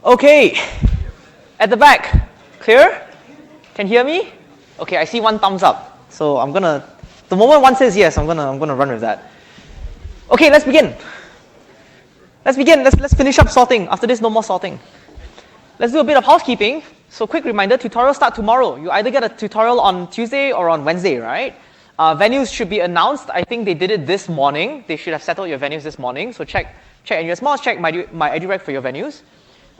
Okay, at the back, clear? Can you hear me? Okay, I see one thumbs up. So I'm gonna, the moment one says yes, I'm gonna run with that. Okay, let's begin. Let's finish up sorting. After this, no more sorting. Let's do a bit of housekeeping. So quick reminder, tutorials start tomorrow. You either get a tutorial on Tuesday or on Wednesday, right? Venues should be announced. I think they did it this morning. They should have settled your venues this morning. So check NUS Mods, check my EduRec for your venues.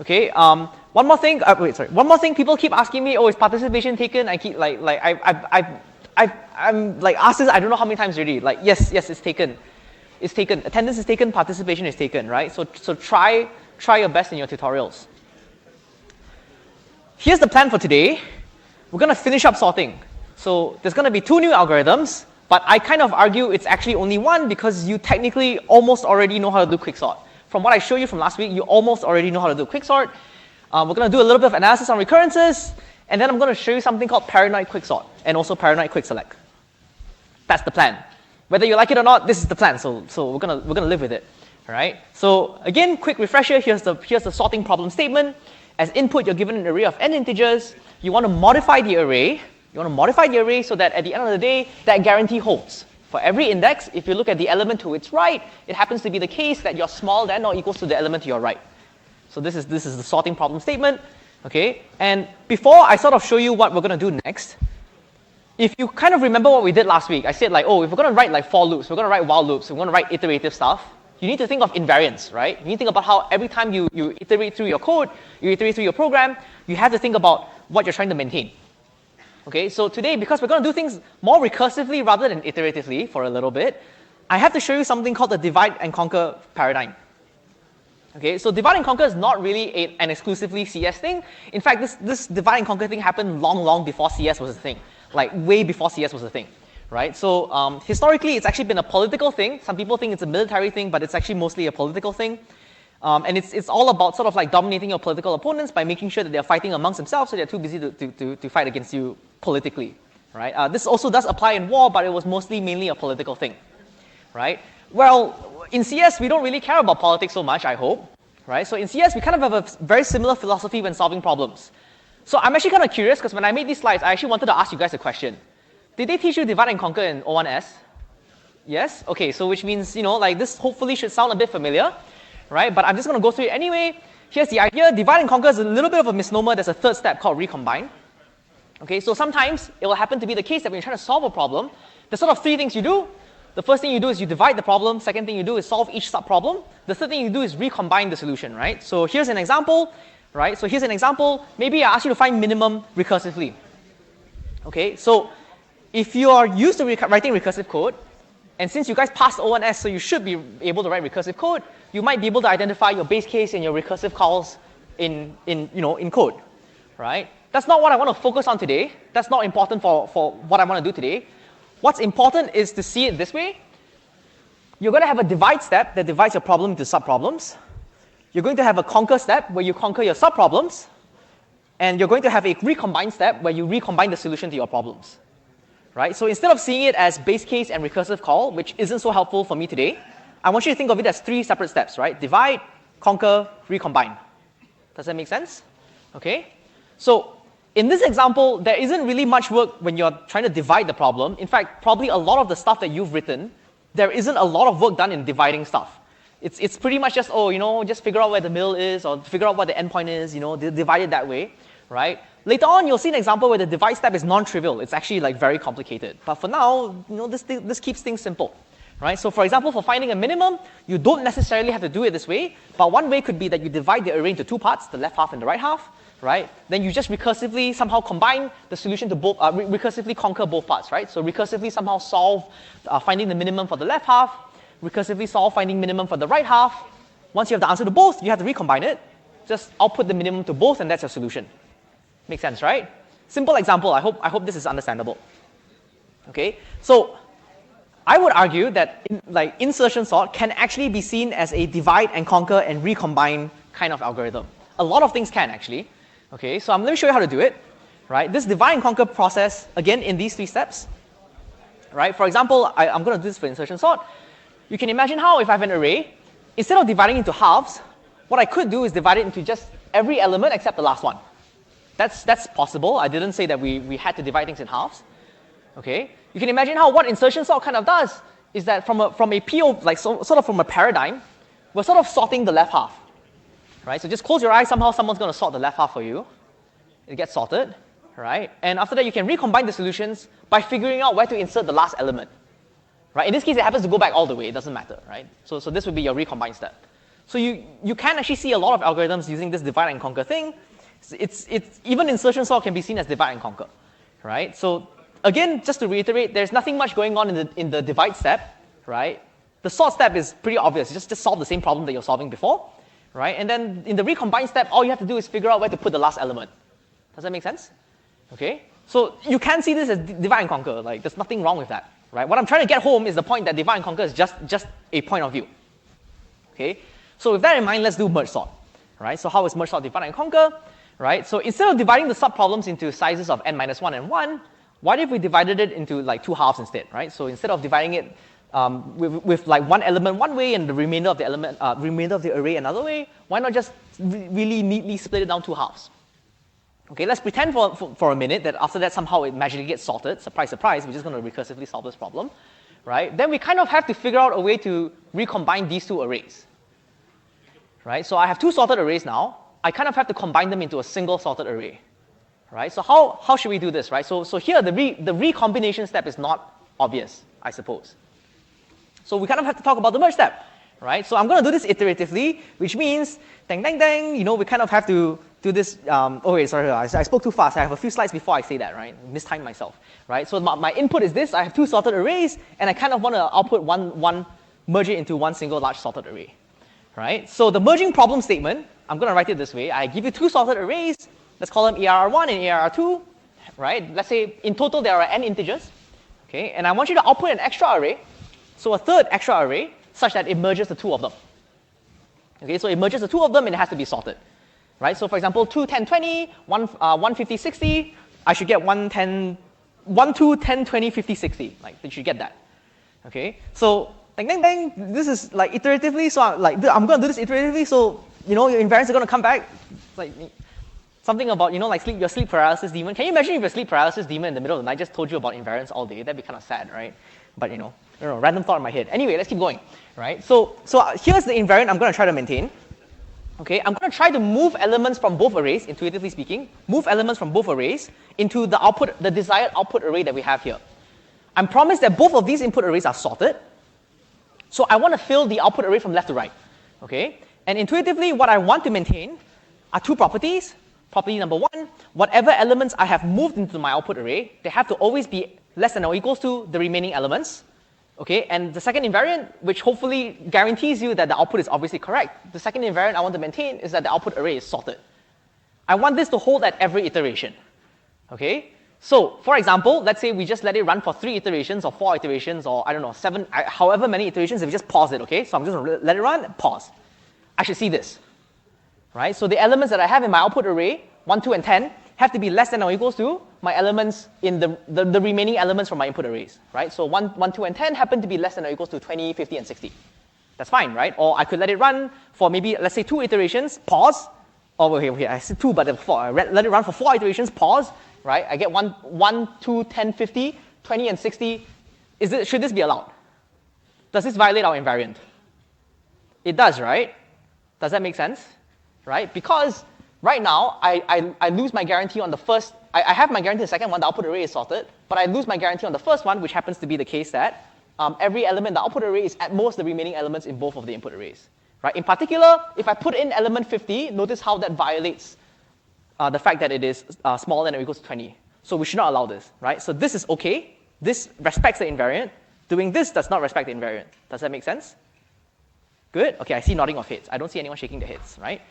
Okay. One more thing. One more thing. People keep asking me, "Oh, is participation taken?" I keep I'm like asked this. I don't know how many times already. Like yes, it's taken. It's taken. Attendance is taken. Participation is taken. Right. So try your best in your tutorials. Here's the plan for today. We're gonna finish up sorting. So there's gonna be 2 new algorithms, but I kind of argue it's actually only one because you technically almost already know how to do quicksort. From what I showed you from last week, you almost already know how to do quicksort. We're going to do a little bit of analysis on recurrences, and then I'm going to show you something called paranoid quicksort and also paranoid quickselect. That's the plan. Whether you like it or not, this is the plan. So we're gonna live with it. All right. So again, quick refresher. Here's the sorting problem statement. As input, you're given an array of n integers. You want to modify the array. You want to modify the array so that at the end of the day, that guarantee holds. For every index, if you look at the element to its right, it happens to be the case that you're small than or equals to the element to your right. So this is the sorting problem statement. Okay. And before I sort of show you what we're going to do next, if you kind of remember what we did last week, I said like, oh, if we're going to write like for loops, we're going to write while loops, we're going to write iterative stuff, you need to think of invariance, right? You need to think about how every time you iterate through your code, you iterate through your program, you have to think about what you're trying to maintain. Okay, so today, because we're going to do things more recursively rather than iteratively for a little bit, I have to show you something called the divide and conquer paradigm. Okay, so divide and conquer is not really an exclusively CS thing. In fact, this divide and conquer thing happened long before CS was a thing, like way before CS was a thing, right? So historically, it's actually been a political thing. Some people think it's a military thing, but it's actually mostly a political thing. And it's all about sort of like dominating your political opponents by making sure that they're fighting amongst themselves, so they're too busy to fight against you politically, right? This also does apply in war, but it was mainly a political thing, right? Well, in CS, we don't really care about politics so much, I hope, right? So in CS, we kind of have a very similar philosophy when solving problems. So I'm actually kind of curious, because when I made these slides, I actually wanted to ask you guys a question. Did they teach you divide and conquer in O1S? Yes? Okay, so which means, like this hopefully should sound a bit familiar, right? But I'm just going to go through it anyway. Here's the idea. Divide and conquer is a little bit of a misnomer. There's a third step called recombine. Okay, so sometimes it will happen to be the case that when you're trying to solve a problem, there's sort of 3 things you do. The first thing you do is you divide the problem. Second thing you do is solve each sub-problem. The third thing you do is recombine the solution, right? So here's an example, right? So here's an example. Maybe I ask you to find minimum recursively. Okay, so if you are used to writing recursive code, and since you guys passed O1S, so you should be able to write recursive code, you might be able to identify your base case and your recursive calls in code, right? That's not what I want to focus on today. That's not important for what I want to do today. What's important is to see it this way. You're going to have a divide step that divides your problem into subproblems. You're going to have a conquer step where you conquer your subproblems. And you're going to have a recombine step where you recombine the solution to your problems. Right? So instead of seeing it as base case and recursive call, which isn't so helpful for me today, I want you to think of it as 3 separate steps, right? Divide, conquer, recombine. Does that make sense? Okay? So in this example, there isn't really much work when you're trying to divide the problem. In fact, probably a lot of the stuff that you've written, there isn't a lot of work done in dividing stuff. It's pretty much just, just figure out where the middle is or figure out what the endpoint is, divide it that way, right? Later on, you'll see an example where the divide step is non-trivial. It's actually like very complicated. But for now, this keeps things simple, right? So for example, for finding a minimum, you don't necessarily have to do it this way. But one way could be that you divide the array into 2 parts, the left half and the right half, right? Then you just recursively somehow combine the solution to both, recursively conquer both parts, right? So recursively somehow solve finding the minimum for the left half, recursively solve finding minimum for the right half. Once you have the answer to both, you have to recombine it. Just output the minimum to both, and that's your solution. Makes sense, right? Simple example. I hope this is understandable. Okay, so I would argue that insertion sort can actually be seen as a divide and conquer and recombine kind of algorithm. A lot of things can actually. Okay, so let me show you how to do it. Right, this divide and conquer process again in these 3 steps. Right, for example, I'm going to do this for insertion sort. You can imagine how if I have an array, instead of dividing into halves, what I could do is divide it into just every element except the last one. That's possible. I didn't say that we had to divide things in halves. Okay? You can imagine how what insertion sort kind of does is that from a PO, like sort of from a paradigm, we're sort of sorting the left half. Right? So just close your eyes, somehow someone's going to sort the left half for you. It gets sorted. Right? And after that, you can recombine the solutions by figuring out where to insert the last element. Right? In this case, it happens to go back all the way. It doesn't matter. Right? So this would be your recombine step. So you can actually see a lot of algorithms using this divide and conquer thing. It's even insertion sort can be seen as divide and conquer. Right? So again, just to reiterate, there's nothing much going on in the divide step. Right? The sort step is pretty obvious. Just solve the same problem that you're solving before. Right? And then in the recombine step, all you have to do is figure out where to put the last element. Does that make sense? Okay? So you can see this as divide and conquer. Like, there's nothing wrong with that. Right? What I'm trying to get home is the point that divide and conquer is just a point of view. Okay? So with that in mind, let's do merge sort. Right? So how is merge sort divide and conquer? Right? So instead of dividing the subproblems into sizes of n minus 1 and 1, what if we divided it into like 2 halves instead? Right? So instead of dividing it with like one element one way and the remainder of the array another way, why not just really neatly split it down 2 halves? Okay, let's pretend for a minute that after that somehow it magically gets sorted. Surprise, surprise, we're just going to recursively solve this problem. Right? Then we kind of have to figure out a way to recombine these 2 arrays. Right? So I have 2 sorted arrays now. I kind of have to combine them into a single sorted array. Right? So how should we do this? Right? So here the recombination step is not obvious, I suppose. So we kind of have to talk about the merge step. Right? So I'm going to do this iteratively, which means, dang, dang, dang, we kind of have to do this. Oh wait, sorry, I spoke too fast. I have a few slides before I say that, right? Mistimed myself. Right? So my input is this. I have 2 sorted arrays, and I kind of want to output one merge it into one single large sorted array. Right? So the merging problem statement, I'm going to write it this way. I give you 2 sorted arrays. Let's call them ARR1 and ARR2. Right? Let's say in total there are n integers. Okay? And I want you to output an extra array, so a third extra array, such that it merges the 2 of them. Okay? So it merges the 2 of them and it has to be sorted. Right? So for example, 2, 10, 20, 1, 50, 60, I should get 1, 2, 10, 20, 50, 60. Like, you should get that. Okay? So, dang, dang, dang, this is like iteratively, so I'm going to do this iteratively, so, your invariants are going to come back. Like, something about, like your sleep paralysis demon. Can you imagine if your sleep paralysis demon in the middle of the night just told you about invariants all day? That'd be kind of sad, right? But, I don't know, random thought in my head. Anyway, let's keep going, right? So here's the invariant I'm going to try to maintain. Okay, I'm going to try to move elements from both arrays, intuitively speaking, move elements from both arrays into the desired output array that we have here. I'm promised that both of these input arrays are sorted. So I want to fill the output array from left to right. Okay? And intuitively, what I want to maintain are 2 properties. Property number 1, whatever elements I have moved into my output array, they have to always be less than or equals to the remaining elements. Okay, and the second invariant, which hopefully guarantees you that the output is obviously correct, the second invariant I want to maintain is that the output array is sorted. I want this to hold at every iteration. Okay, so for example, let's say we just let it run for 3 iterations or 4 iterations or I don't know, 7, however many iterations, if we just pause it, okay? So I'm just going to let it run, pause. I should see this. Right, so the elements that I have in my output array, 1, 2, and 10, have to be less than or equals to my elements in the remaining elements from my input arrays, right? So 1, 2, and 10 happen to be less than or equals to 20, 50, and 60. That's fine, right? Or I could let it run for maybe, let's say, 2 iterations, pause. Oh, okay, I said 2, but 4. Let it run for 4 iterations, pause, right? I get 1, 2, 10, 50, 20, and 60. Should this be allowed? Does this violate our invariant? It does, right? Does that make sense? Right? Because right now, I lose my guarantee on the first, I have my guarantee on the second one, the output array is sorted, but I lose my guarantee on the first one, which happens to be the case that every element in the output array is at most the remaining elements in both of the input arrays. Right? In particular, if I put in element 50, notice how that violates the fact that it is smaller than or equals to 20. So we should not allow this. Right? So this is okay. This respects the invariant. Doing this does not respect the invariant. Does that make sense? Good? Okay, I see nodding of heads. I don't see anyone shaking their heads, right?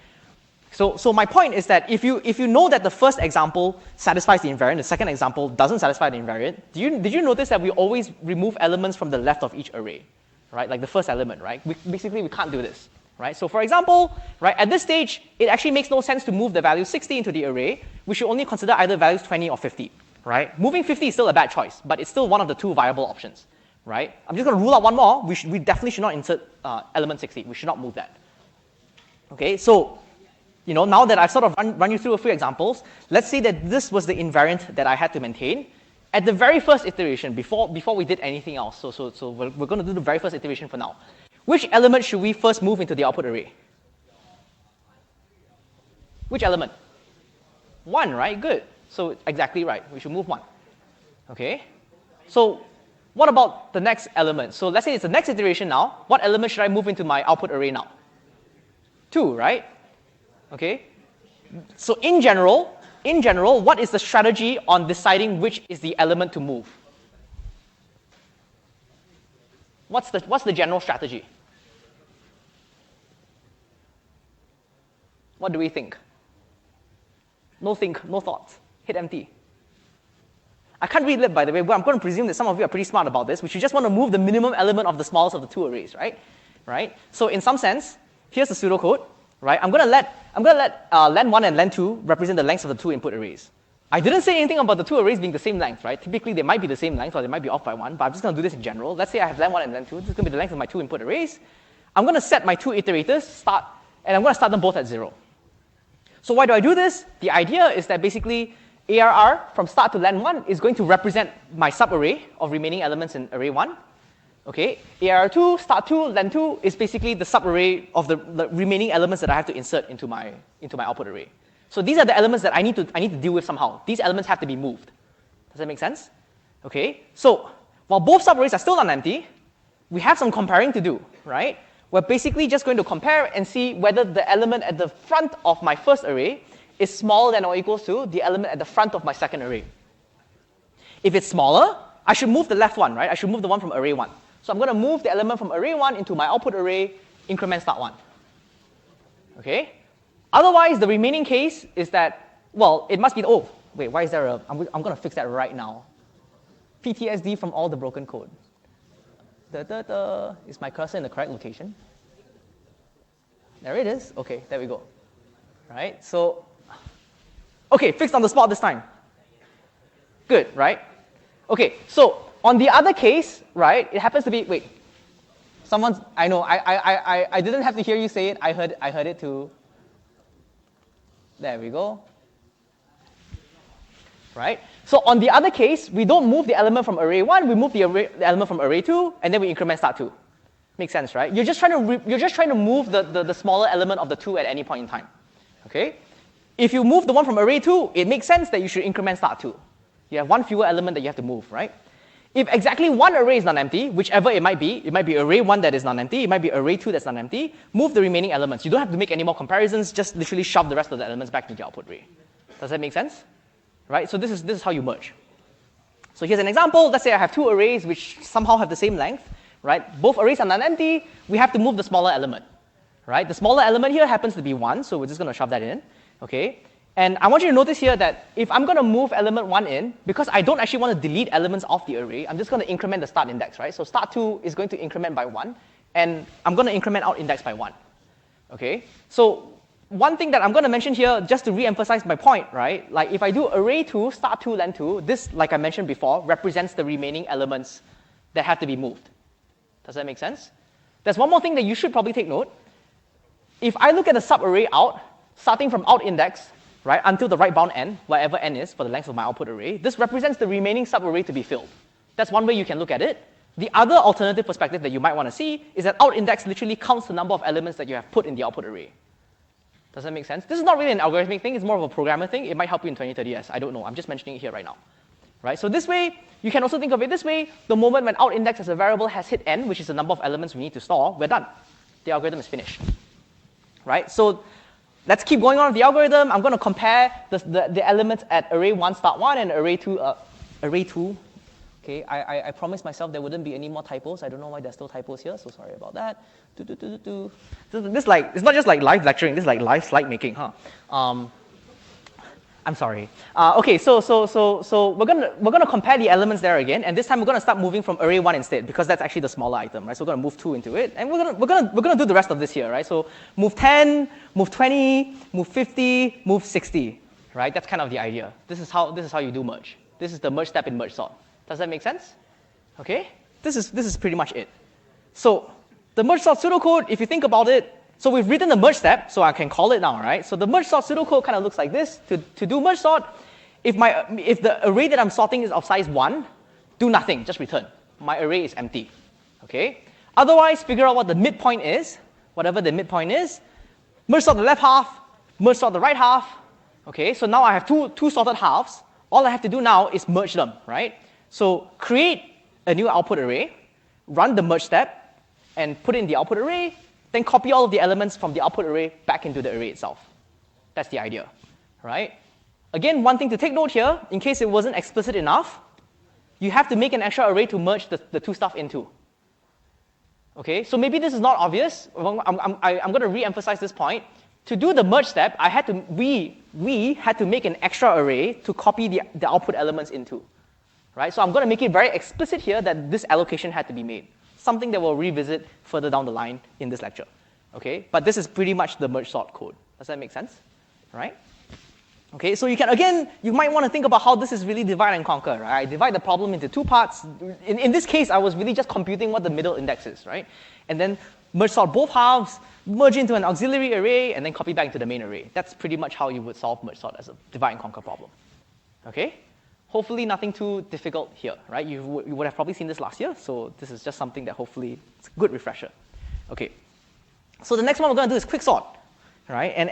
So my point is that if you know that the first example satisfies the invariant, the second example doesn't satisfy the invariant, did you notice that we always remove elements from the left of each array, right? Like the first element, right? Basically, we can't do this, right? So for example, right, at this stage, it actually makes no sense to move the value 60 into the array. We should only consider either values 20 or 50, right? Moving 50 is still a bad choice, but it's still one of the 2 viable options, right? I'm just going to rule out one more. We definitely should not insert element 60. We should not move that. Okay, so now that I've sort of run you through a few examples, let's say that this was the invariant that I had to maintain. At the very first iteration, before we did anything else, so we're going to do the very first iteration for now. Which element should we first move into the output array? Which element? 1, right? Good. So exactly right. We should move 1. Okay? So what about the next element? So let's say it's the next iteration now. What element should I move into my output array now? 2, right? Okay? So in general, what is the strategy on deciding which is the element to move? What's the general strategy? What do we think? No thoughts. Hit empty. I can't read lip, by the way, but I'm going to presume that some of you are pretty smart about this, which you just want to move the minimum element of the smallest of the 2 arrays, right? So in some sense, here's the pseudocode, right? I'm going to let len1 and len2 represent the lengths of the 2 input arrays. I didn't say anything about the 2 arrays being the same length, right? Typically, they might be the same length, or they might be off by 1, but I'm just going to do this in general. Let's say I have len1 and len2. This is going to be the length of my 2 input arrays. I'm going to set my 2 iterators, start, and I'm going to start them both at 0. So why do I do this? The idea is that basically ARR from start to len1 is going to represent my subarray of remaining elements in array 1. Okay, ARR2, start 2, len2 is basically the subarray of the remaining elements that I have to insert into my output array. So these are the elements that I need to deal with somehow. These elements have to be moved. Does that make sense? Okay, so while both subarrays are still non-empty, we have some comparing to do, right? We're basically just going to compare and see whether the element at the front of my first array is smaller than or equals to the element at the front of my second array. If it's smaller, I should move the left one, right? I should move the one from array 1. So I'm going to move the element from array 1 into my output array, increment start 1. Okay? Otherwise, the remaining case is that, well, it must be, oh, wait, why is there a, I'm going to fix that right now. PTSD from all the broken code. Is my cursor in the correct location? There it is. Okay, there we go. Right, so, okay, fixed on the spot this time. Good, right? Okay, so on the other case, right, it happens to be, wait, I know, I didn't have to hear you say it, I heard it too. There we go. Right? So on the other case, we don't move the element from array 1, we move the element from array 2, and then we increment start 2. Makes sense, right? You're just trying to move the smaller element of the 2 at any point in time. Okay? If you move the one from array 2, it makes sense that you should increment start 2. You have one fewer element that you have to move, right? If exactly one array is non-empty, whichever it might be array 1 that is non-empty, it might be array 2 that's non-empty, move the remaining elements. You don't have to make any more comparisons, just literally shove the rest of the elements back into the output array. Does that make sense? Right? So this is how you merge. So here's an example. Let's say I have 2 arrays which somehow have the same length, right? Both arrays are non-empty. We have to move the smaller element, right? The smaller element here happens to be 1, so we're just going to shove that in, okay? And I want you to notice here that if I'm going to move element 1 in, because I don't actually want to delete elements off the array, I'm just going to increment the start index, right? So start 2 is going to increment by 1, and I'm going to increment out index by 1, okay? So one thing that I'm going to mention here, just to re-emphasize my point, right? Like if I do array 2, start 2, len 2, this, like I mentioned before, represents the remaining elements that have to be moved. Does that make sense? There's one more thing that you should probably take note. If I look at the subarray out, starting from out index, right, until the right bound n, wherever n is for the length of my output array, this represents the remaining subarray to be filled. That's one way you can look at it. The other alternative perspective that you might want to see is that out index literally counts the number of elements that you have put in the output array. Does that make sense? This is not really an algorithmic thing, it's more of a programmer thing. It might help you in 2030S, I don't know, I'm just mentioning it here right now. Right? So this way, you can also think of it this way, the moment when out index as a variable has hit n, which is the number of elements we need to store, we're done. The algorithm is finished. Right? So let's keep going on with the algorithm. I'm going to compare the elements at array 1 start 1 and array 2 array 2. Okay, I promised myself there wouldn't be any more typos. I don't know why there's still typos here, so sorry about that. This like, it's not just like live lecturing, this is like live slide making, huh? I'm sorry. Okay, so we're gonna compare the elements there again, and this time we're gonna start moving from array 1 instead, because that's actually the smaller item, right? So we're gonna move 2 into it, and we're gonna do the rest of this here, right? So move 10, move 20, move 50, move 60, right? That's kind of the idea. This is how you do merge. This is the merge step in merge sort. Does that make sense? Okay? This is pretty much it. So the merge sort pseudocode, if you think about it, So we've written the merge step, so I can call it now, right? So the merge sort pseudocode kind of looks like this. To do merge sort, if the array that I'm sorting is of size 1, do nothing, just return. My array is empty. Okay? Otherwise, figure out what the midpoint is, whatever the midpoint is. Merge sort the left half, merge sort the right half. Okay, so now I have two sorted halves. All I have to do now is merge them, right? So create a new output array, run the merge step, and put it in the output array, then copy all of the elements from the output array back into the array itself. That's the idea, right? Again, one thing to take note here, in case it wasn't explicit enough, you have to make an extra array to merge the two stuff into. Okay, so maybe this is not obvious. I'm going to re-emphasize this point. To do the merge step, we had to make an extra array to copy the output elements into. Right? So I'm going to make it very explicit here that this allocation had to be made. Something that we'll revisit further down the line in this lecture. Okay? But this is pretty much the merge sort code. Does that make sense? Right? Okay, so you might want to think about how this is really divide and conquer, right? I divide the problem into two parts. In this case, I was really just computing what the middle index is, right? And then merge sort both halves, merge into an auxiliary array, and then copy back into the main array. That's pretty much how you would solve merge sort as a divide and conquer problem. Okay? Hopefully nothing too difficult here, right? You would have probably seen this last year, so this is just something that hopefully it's a good refresher. Okay. So the next one we're going to do is quick sort. Right, and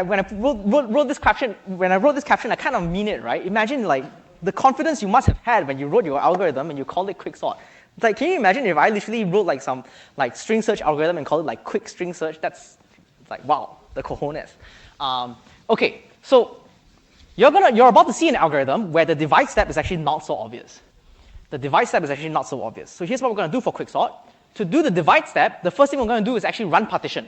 when I wrote this caption, I kind of mean it, right? Imagine like the confidence you must have had when you wrote your algorithm and you called it quick sort. It's like, can you imagine if I literally wrote like some like string search algorithm and called it like quick string search? That's like, wow, the cojones. Okay, so you're about to see an algorithm where the divide step is actually not so obvious. The divide step is actually not so obvious. So here's what we're going to do for quick sort. To do the divide step, the first thing we're going to do is actually run partition.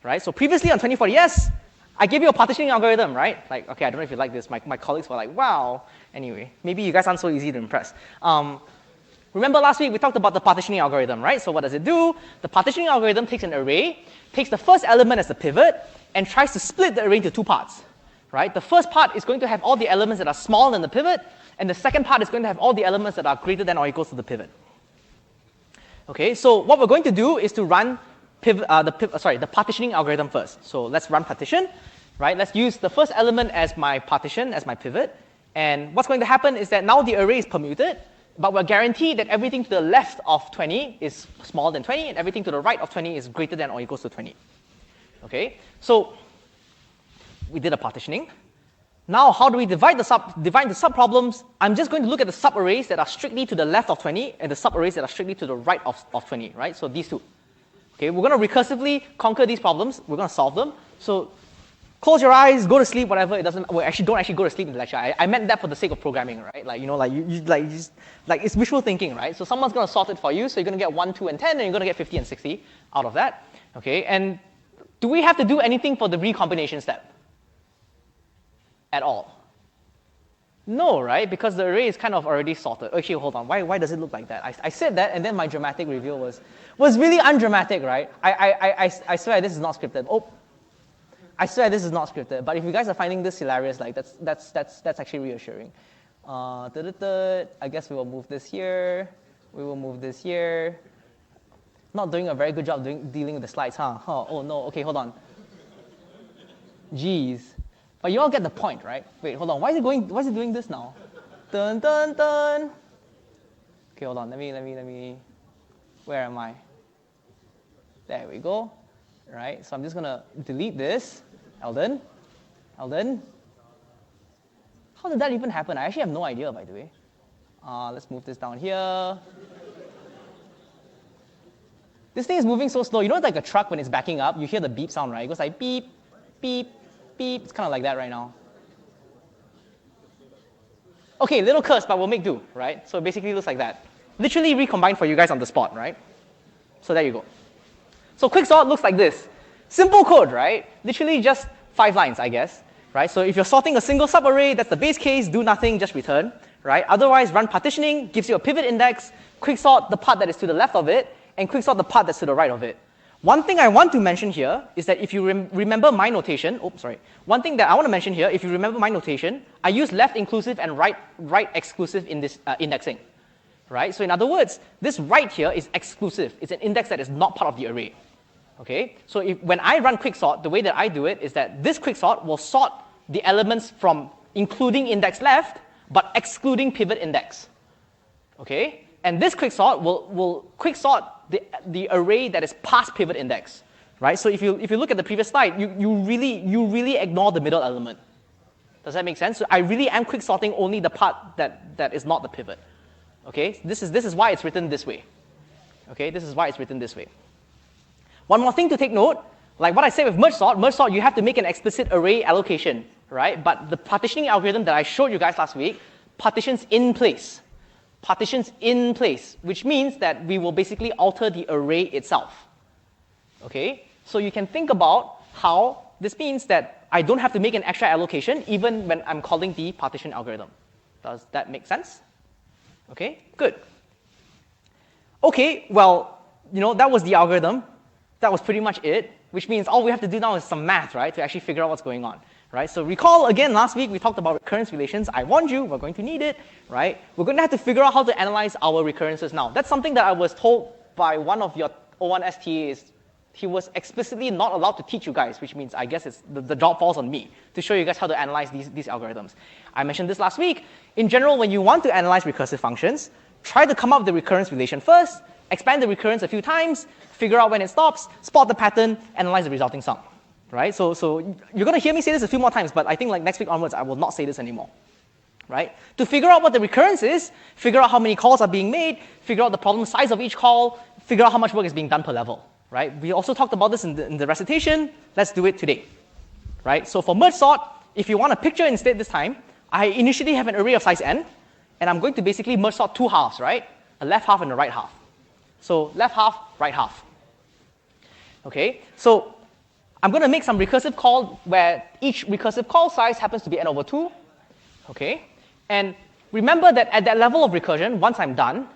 Right? So previously on 2040S, I gave you a partitioning algorithm, right? Like, okay, I don't know if you like this. My colleagues were like, wow. Anyway, maybe you guys aren't so easy to impress. Remember last week we talked about the partitioning algorithm, right? So what does it do? The partitioning algorithm takes an array, takes the first element as the pivot, and tries to split the array into two parts. Right? The first part is going to have all the elements that are smaller than the pivot, and the second part is going to have all the elements that are greater than or equal to the pivot. Okay, so what we're going to do is to run the partitioning algorithm first. So let's run partition, right? Let's use the first element as my partition, as my pivot. And what's going to happen is that now the array is permuted, but we're guaranteed that everything to the left of 20 is smaller than 20, and everything to the right of 20 is greater than or equals to 20. Okay, so we did a partitioning. Now, how do we divide the subproblems? I'm just going to look at the subarrays that are strictly to the left of 20 and the subarrays that are strictly to the right of 20, right? So these two. Okay, we're going to recursively conquer these problems. We're going to solve them. So close your eyes, go to sleep, whatever. It doesn't. Well, actually, don't actually go to sleep in the lecture. I meant that for the sake of programming, right? Like, you know, it's wishful thinking, right? So someone's going to sort it for you. So you're going to get 1, 2, and 10, and you're going to get 50 and 60 out of that. Okay, and do we have to do anything for the recombination step at all? No, right? Because the array is kind of already sorted. Actually, hold on. Why does it look like that? I said that, and then my dramatic reveal was really undramatic, right? I swear this is not scripted. Oh, I swear this is not scripted. But if you guys are finding this hilarious, like that's actually reassuring. I guess we will move this here. We will move this here. Not doing a very good job dealing with the slides, huh? Oh no. Okay, hold on. Jeez. But you all get the point, right? Wait, hold on. Why is it doing this now? Dun dun dun. Okay, hold on. Let me. Where am I? There we go. Right. So I'm just gonna delete this. Eldon. How did that even happen? I actually have no idea, by the way. Let's move this down here. This thing is moving so slow. You know, like a truck when it's backing up, you hear the beep sound, right? It goes like beep, beep, beep. It's kind of like that right now. Okay, little curse, but we'll make do, right? So it basically looks like that. Literally recombined for you guys on the spot, right? So there you go. So quicksort looks like this. Simple code, right? Literally just 5 lines, I guess, right? So if you're sorting a single subarray, that's the base case, do nothing, just return, right? Otherwise, run partitioning, gives you a pivot index, quicksort the part that is to the left of it, and quicksort the part that's to the right of it. One thing I want to mention here is that if you remember my notation, one thing that I want to mention here, if you remember my notation, I use left inclusive and right exclusive in this indexing, right? So in other words, this right here is exclusive. It's an index that is not part of the array, Okay, so when I run quicksort, the way that I do it is that this quicksort will sort the elements from including index left, but excluding pivot index. Okay, and this quicksort will quicksort the array that is past pivot index, right? So if you look at the previous slide, you really ignore the middle element. Does that make sense? So I really am quicksorting only the part that is not the pivot. Okay, this is why it's written this way. Okay, this is why it's written this way. One more thing to take note, like what I said with merge sort, you have to make an explicit array allocation, right? But the partitioning algorithm that I showed you guys last week, partitions in place, which means that we will basically alter the array itself. Okay, so you can think about how this means that I don't have to make an extra allocation even when I'm calling the partition algorithm. Does that make sense? Okay, good. Okay, well, that was the algorithm. That was pretty much it, which means all we have to do now is some math, right, to actually figure out what's going on, right? So recall, again, last week we talked about recurrence relations. I warned you, we're going to need it, right? We're going to have to figure out how to analyze our recurrences now. That's something that I was told by one of your O1S TAs. He was explicitly not allowed to teach you guys, which means I guess the job falls on me to show you guys how to analyze these algorithms. I mentioned this last week. In general, when you want to analyze recursive functions, try to come up with the recurrence relation first, expand the recurrence a few times, figure out when it stops, spot the pattern, analyze the resulting sum, right? So you're going to hear me say this a few more times, but I think like next week onwards, I will not say this anymore, right? To figure out what the recurrence is, figure out how many calls are being made, figure out the problem size of each call, figure out how much work is being done per level, right? We also talked about this in the recitation. Let's do it today, right? So for merge sort, if you want a picture instead this time, I initially have an array of size n, and I'm going to basically merge sort two halves, right? A left half and a right half. So left half, right half. Okay, so I'm going to make some recursive call where each recursive call size happens to be n over 2. Okay, and remember that at that level of recursion, once I'm done,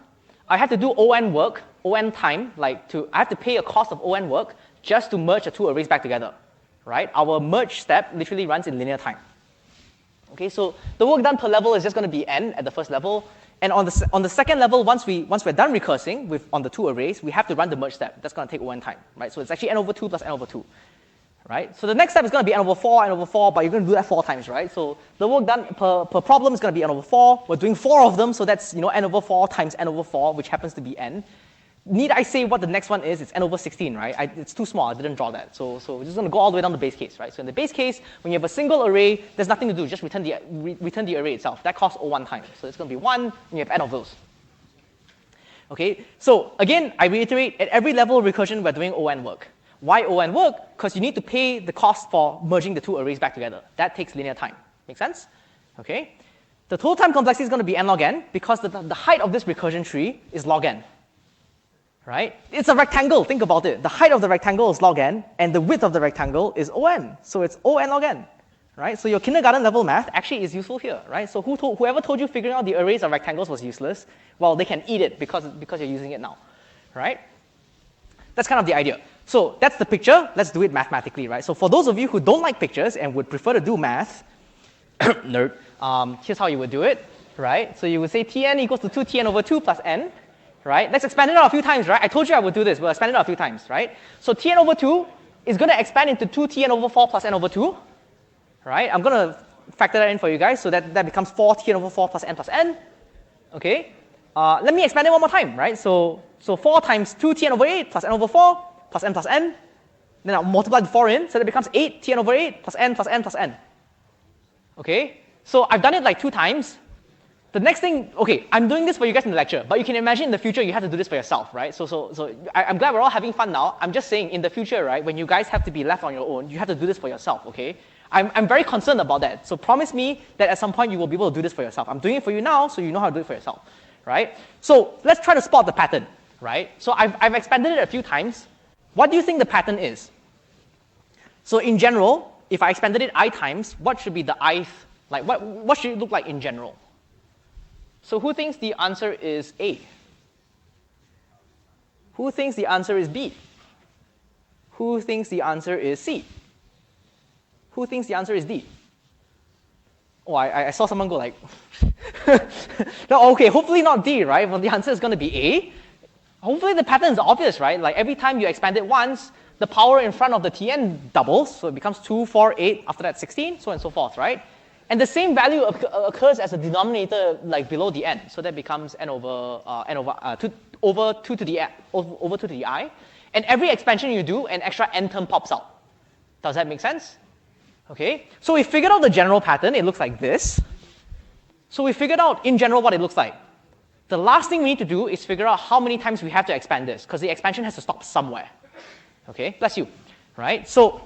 I have to do on work, on time, I have to pay a cost of on work just to merge the two arrays back together, right? Our merge step literally runs in linear time. Okay, so the work done per level is just going to be n at the first level. And on the second level, once we're done recursing on the two arrays, we have to run the merge step. That's going to take on time, right? So it's actually n over 2 plus n over 2, right? So the next step is going to be n over 4, but you're going to do that 4 times, right? So the work done per problem is going to be n over 4. We're doing 4 of them, so that's n over 4 times n over 4, which happens to be n. Need I say what the next one is? It's n over 16, right? It's too small. I didn't draw that. So we're just going to go all the way down the base case, right? So in the base case, when you have a single array, there's nothing to do. Just return the array itself. That costs O1 time. So it's going to be 1, and you have n of those. Okay, so again, I reiterate, at every level of recursion, we're doing on work. Why on work? Because you need to pay the cost for merging the two arrays back together. That takes linear time. Make sense? Okay. The total time complexity is going to be n log n because the height of this recursion tree is log n. Right? It's a rectangle. Think about it. The height of the rectangle is log n, and the width of the rectangle is on. So it's on log n. Right? So your kindergarten level math actually is useful here. Right? So whoever told you figuring out the arrays of rectangles was useless, well, they can eat it because you're using it now. Right? That's kind of the idea. So that's the picture. Let's do it mathematically. Right? So for those of you who don't like pictures and would prefer to do math, nerd, here's how you would do it. Right? So you would say Tn equals to 2Tn over 2 plus n. Right? Let's expand it out a few times, right? I told you I would do this. We'll expand it out a few times, right? So Tn over 2 is going to expand into 2Tn over 4 plus n over 2. Right? I'm going to factor that in for you guys, so that becomes 4Tn over 4 plus n. Okay? Let me expand it one more time, right? So 4 times 2Tn over 8 plus n over 4 plus n. Then I'll multiply the 4 in, so that becomes 8Tn over 8 plus n plus n plus n. Okay? So I've done it like 2 times. The next thing, okay, I'm doing this for you guys in the lecture, but you can imagine in the future you have to do this for yourself, right? So I'm glad we're all having fun now. I'm just saying in the future, right, when you guys have to be left on your own, you have to do this for yourself, okay? I'm very concerned about that. So promise me that at some point you will be able to do this for yourself. I'm doing it for you now, so you know how to do it for yourself, right? So let's try to spot the pattern, right? So I've expanded it a few times. What do you think the pattern is? So in general, if I expanded it I times, what should be the ith, like what should it look like in general? So who thinks the answer is A? Who thinks the answer is B? Who thinks the answer is C? Who thinks the answer is D? Oh, I saw someone go like, no, okay, hopefully not D, right? Well, the answer is going to be A. Hopefully the pattern is obvious, right? Like every time you expand it once, the power in front of the Tn doubles, so it becomes 2, 4, 8, after that 16, so on and so forth, right? And the same value occurs as a denominator like below the n, so that becomes n over 2 to the I. And every expansion you do, an extra n term pops out. Does that make sense? Okay, so we figured out the general pattern. It looks like this. So we figured out in general what it looks like. The last thing we need to do is figure out how many times we have to expand this, because the expansion has to stop somewhere. Okay, bless you, right? So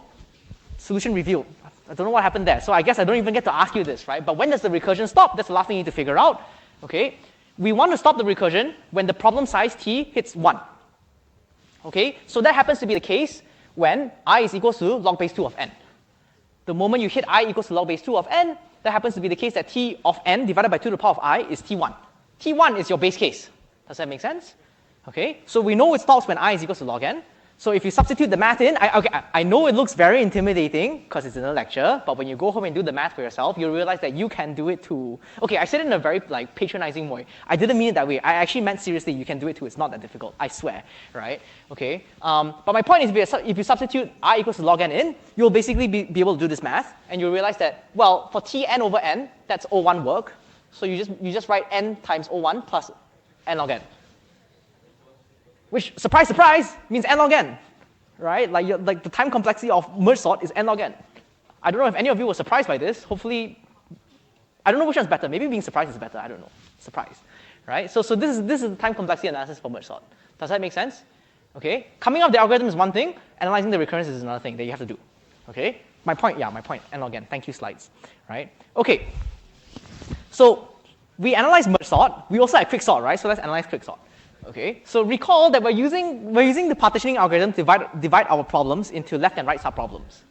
solution review. I don't know what happened there, so I guess I don't even get to ask you this, right? But when does the recursion stop? That's the last thing you need to figure out. Okay, we want to stop the recursion when the problem size t hits 1. Okay, so that happens to be the case when I is equals to log base 2 of n. The moment you hit I equals to log base 2 of n, that happens to be the case that t of n divided by 2 to the power of I is t1. t1 is your base case. Does that make sense? Okay, so we know it stops when I is equals to log n. So if you substitute the math in, I know it looks very intimidating because it's in a lecture, but when you go home and do the math for yourself, you'll realize that you can do it too. Okay, I said it in a very patronizing way. I didn't mean it that way. I actually meant seriously, you can do it too. It's not that difficult, I swear, right? Okay, but my point is if you substitute I equals to log n in, you'll basically be able to do this math, and you'll realize that, well, for Tn over n, that's O1 work. So you just write n times O1 plus n log n. Which, surprise, surprise, means n log n, right? Like the time complexity of merge sort is n log n. I don't know if any of you were surprised by this. Hopefully, I don't know which one's better. Maybe being surprised is better. I don't know. Surprise, right? So this is the time complexity analysis for merge sort. Does that make sense? Okay. Coming up with the algorithm is one thing. Analyzing the recurrence is another thing that you have to do. Okay. My point. N log n. Thank you, slides. Right. Okay. So we analyze merge sort. We also have quick sort, right? So let's analyze quick sort. Okay, so recall that we're using the partitioning algorithm to divide our problems into left and right subproblems.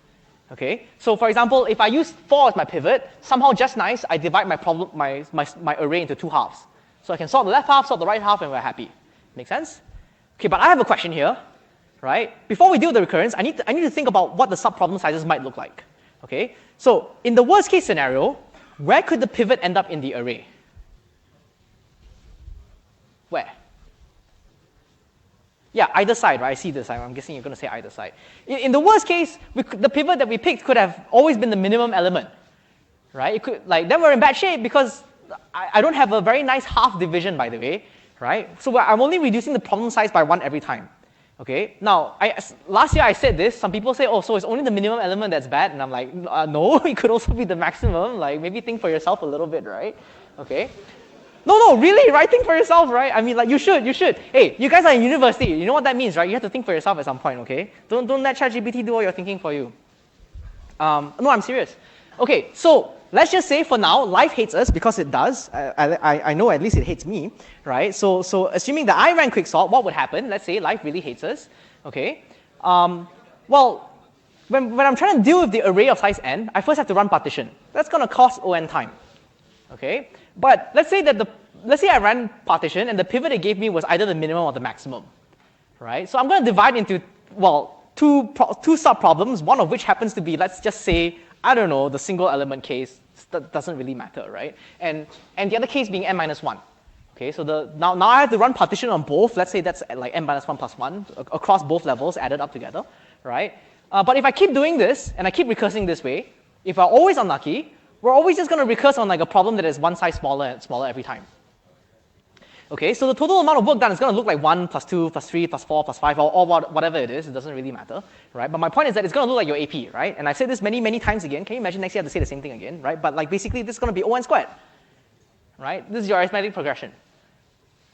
Okay, so for example, if I use 4 as my pivot, somehow just nice, I divide my array into 2 halves. So I can sort the left half, sort the right half, and we're happy. Make sense? Okay, but I have a question here, right? Before we deal with the recurrence, I need to think about what the subproblem sizes might look like. Okay, so in the worst case scenario, where could the pivot end up in the array? Where? Yeah, either side, right? I see this. I'm guessing you're going to say either side. In the worst case, the pivot that we picked could have always been the minimum element, right? It could, then we're in bad shape because I don't have a very nice half division, by the way, right? So I'm only reducing the problem size by 1 every time. Okay. Now, last year I said this. Some people say, oh, so it's only the minimum element that's bad, and I'm like, no, it could also be the maximum. Like maybe think for yourself a little bit, right? Okay. No, really, right? Think for yourself, right? I mean, like, you should. Hey, you guys are in university. You know what that means, right? You have to think for yourself at some point, okay? Don't let ChatGPT do all your thinking for you. No, I'm serious. Okay, so let's just say for now, life hates us because it does. I know at least it hates me, right? So assuming that I ran quicksort, what would happen? Let's say life really hates us, okay? Well, when I'm trying to deal with the array of size n, I first have to run partition. That's going to cost O(n) time. Okay, but let's say I ran partition and the pivot it gave me was either the minimum or the maximum, right? So I'm going to divide into, well, two subproblems, one of which happens to be, let's just say, I don't know, the single element case. That doesn't really matter, right? And the other case being n minus 1. Okay, so now I have to run partition on both. Let's say that's like n minus 1 plus 1 across both levels added up together, right? But if I keep doing this and I keep recursing this way, if I'm always unlucky, we're always just going to recurse on like a problem that is one size smaller and smaller every time. Okay, so the total amount of work done is going to look like 1 plus 2 plus 3 plus 4 plus 5 or whatever it is. It doesn't really matter, right? But my point is that it's going to look like your AP, right? And I've said this many, many times again. Can you imagine next year I have to say the same thing again, right? But like basically this is going to be O(n) squared, right? This is your arithmetic progression.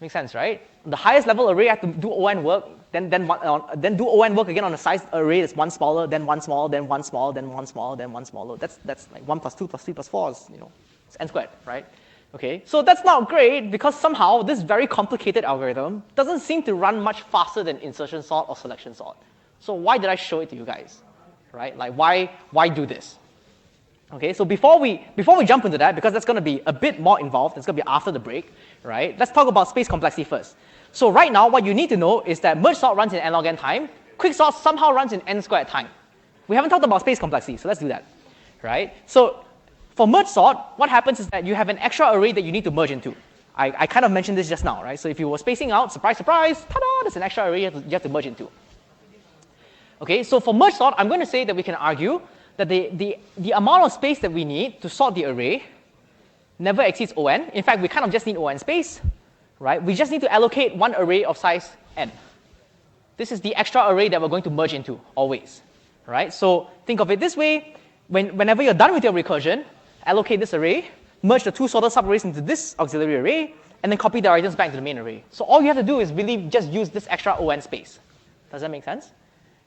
Makes sense, right? The highest level array I have to do O(n) work, then do O(n) work again on a size array that's 1 smaller, then 1 small, then 1 small, then 1 small, then 1 smaller. That's like 1 plus 2 plus 3 plus 4 is, it's n squared, right? Okay, so that's not great because somehow this very complicated algorithm doesn't seem to run much faster than insertion sort or selection sort. So why did I show it to you guys, right? Like why do this? Okay, so before we jump into that, because that's going to be a bit more involved, it's going to be after the break, right? Let's talk about space complexity first. So right now, what you need to know is that merge sort runs in n log n time, quicksort somehow runs in n squared time. We haven't talked about space complexity, so let's do that, right? So for merge sort, what happens is that you have an extra array that you need to merge into. I kind of mentioned this just now, right? So if you were spacing out, surprise, surprise, ta-da, there's an extra array you have to merge into. Okay, so for merge sort, I'm going to say that we can argue that the amount of space that we need to sort the array never exceeds on. In fact, we kind of just need on space, right? We just need to allocate one array of size n. This is the extra array that we're going to merge into, always, right? So think of it this way. Whenever you're done with your recursion, allocate this array, merge the two sorted subarrays into this auxiliary array, and then copy the items back to the main array. So all you have to do is really just use this extra on space. Does that make sense?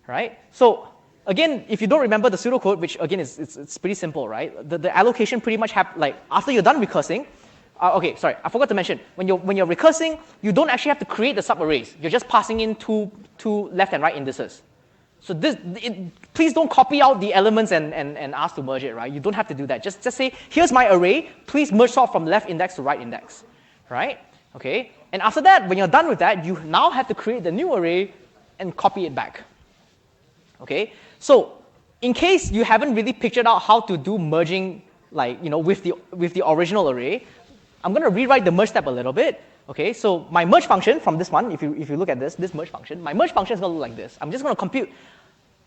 Right? So again, if you don't remember the pseudocode, which again it's pretty simple, right? The allocation pretty much happens like after you're done recursing. Okay, sorry, I forgot to mention. When you're recursing, you don't actually have to create the subarrays. You're just passing in two left and right indices. So please don't copy out the elements and ask to merge it, right? You don't have to do that. Just say, here's my array. Please merge sort from left index to right index, right? Okay. And after that, when you're done with that, you now have to create the new array and copy it back. Okay. So in case you haven't really pictured out how to do merging, like with the original array, I'm going to rewrite the merge step a little bit. Okay, so my merge function from this one, if you look at this merge function, my merge function is going to look like this. I'm just going to compute.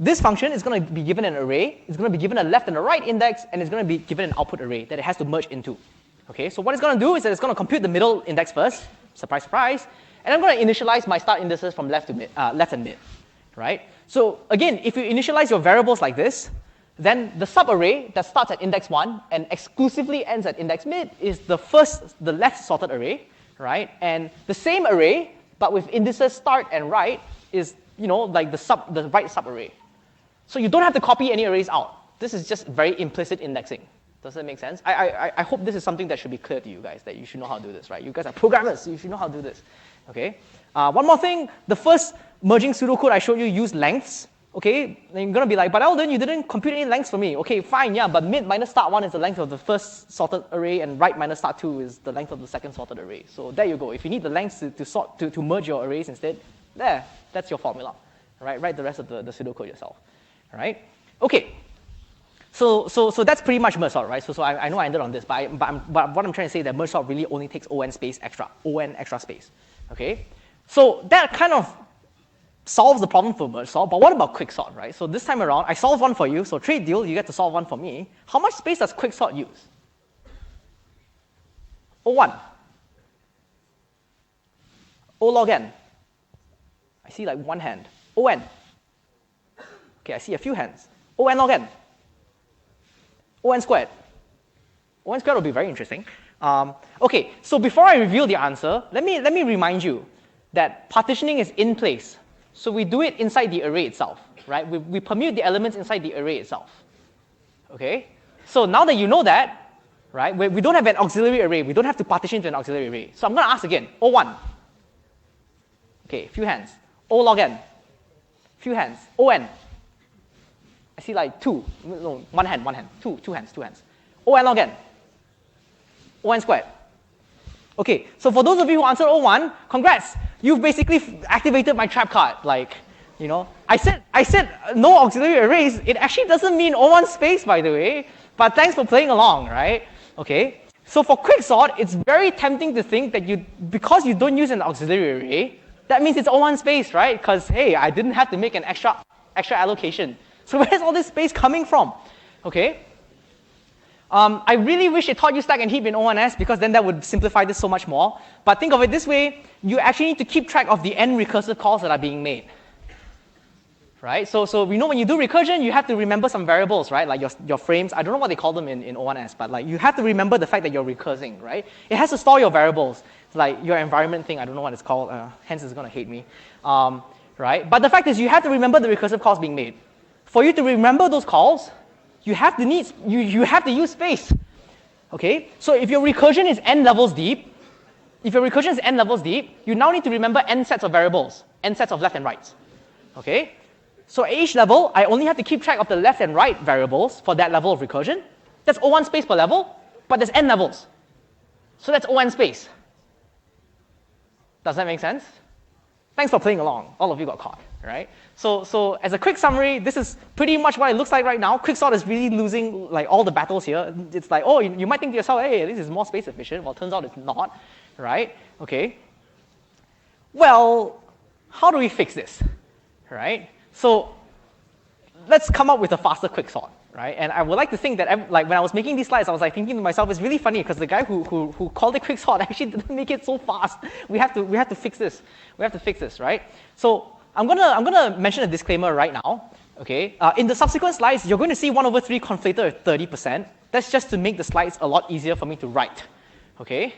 This function is going to be given an array. It's going to be given a left and a right index, and it's going to be given an output array that it has to merge into. Okay, so what it's going to do is that it's going to compute the middle index first. Surprise, surprise. And I'm going to initialize my start indices from left and mid. Right? So again, if you initialize your variables like this, then the subarray that starts at index 1 and exclusively ends at index mid is the left sorted array. Right? And the same array, but with indices start and right, is like the right subarray. So you don't have to copy any arrays out. This is just very implicit indexing. Does that make sense? I hope this is something that should be clear to you guys, that you should know how to do this, right? You guys are programmers, so you should know how to do this. Okay? One more thing, the first merging pseudocode I showed you used lengths. Okay, then you're going to be like, but Eldon, you didn't compute any lengths for me. Okay, fine, yeah, but mid minus start 1 is the length of the first sorted array, and right minus start 2 is the length of the second sorted array. So there you go. If you need the lengths to merge your arrays instead, that's your formula. Right? Write the rest of the pseudocode yourself. All right? Okay. So that's pretty much merge sort, right? So I know I ended on this, but what I'm trying to say is that merge sort really only takes on space extra, on extra space. Okay? So that kind of solves the problem for merge sort, but what about quick sort, right? So this time around, I solved one for you, so trade deal, you get to solve one for me. How much space does quick sort use? O1. O log n. I see like one hand. On. Okay, I see a few hands. On log n. On squared. On squared will be very interesting. Okay, so before I reveal the answer, let me remind you that partitioning is in place. So we do it inside the array itself, right? We permute the elements inside the array itself. Okay? So now that you know that, right, we don't have an auxiliary array. We don't have to partition to an auxiliary array. So I'm going to ask again, O1. Okay, few hands. O log n. Few hands. On. I see like two. No, one hand. Two hands. On log n. On squared. Okay, so for those of you who answered O1, congrats. You've basically activated my trap card. Like, I said no auxiliary arrays. It actually doesn't mean O1 space, by the way. But thanks for playing along, right? Okay. So for quicksort, it's very tempting to think that because you don't use an auxiliary array, that means it's O1 space, right? Because hey, I didn't have to make an extra allocation. So where's all this space coming from? Okay. I really wish it taught you stack and heap in O1S, because then that would simplify this so much more. But think of it this way, you actually need to keep track of the n recursive calls that are being made. Right? So we know when you do recursion, you have to remember some variables, right? Like your frames. I don't know what they call them in O1S, but like you have to remember the fact that you're recursing, right? It has to store your variables. It's like your environment thing, I don't know what it's called, hence it's going to hate me. Right? But the fact is you have to remember the recursive calls being made. For you to remember those calls, you have to use space. Okay? So if your recursion is n levels deep, you now need to remember n sets of variables, n sets of left and rights. Okay? So at each level, I only have to keep track of the left and right variables for that level of recursion. That's O1 space per level, but there's n levels. So that's O(n) space. Does that make sense? Thanks for playing along. All of you got caught, right? So as a quick summary, this is pretty much what it looks like right now. Quicksort is really losing like all the battles here. It's like, oh, you might think to yourself, hey, this is more space efficient. Well, it turns out it's not, right? Okay. Well, how do we fix this, right? So let's come up with a faster quicksort, right? And I would like to think that, like when I was making these slides, I was like thinking to myself, it's really funny because the guy who called it quicksort actually didn't make it so fast. We have to fix this. We have to fix this, right? So I'm gonna mention a disclaimer right now. Okay, in the subsequent slides, you're going to see 1/3 conflated at 30%. That's just to make the slides a lot easier for me to write. Okay,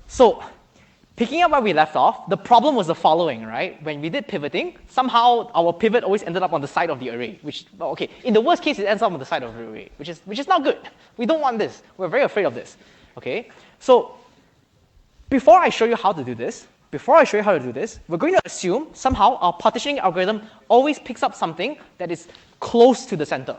so picking up where we left off, the problem was the following, right? When we did pivoting, somehow our pivot always ended up on the side of the array, which, okay, in the worst case, it ends up on the side of the array, which is not good. We don't want this. We're very afraid of this. Okay, so before I show you how to do this, we're going to assume somehow our partitioning algorithm always picks up something that is close to the center.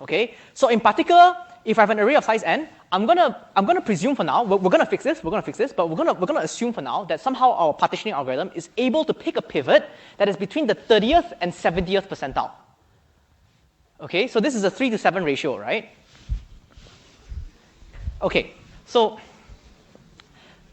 Okay, so in particular, if I have an array of size n, I'm gonna presume for now, we're gonna fix this, but we're gonna assume for now that somehow our partitioning algorithm is able to pick a pivot that is between the 30th and 70th percentile. Okay, so this is a 3:7 ratio, right? Okay, so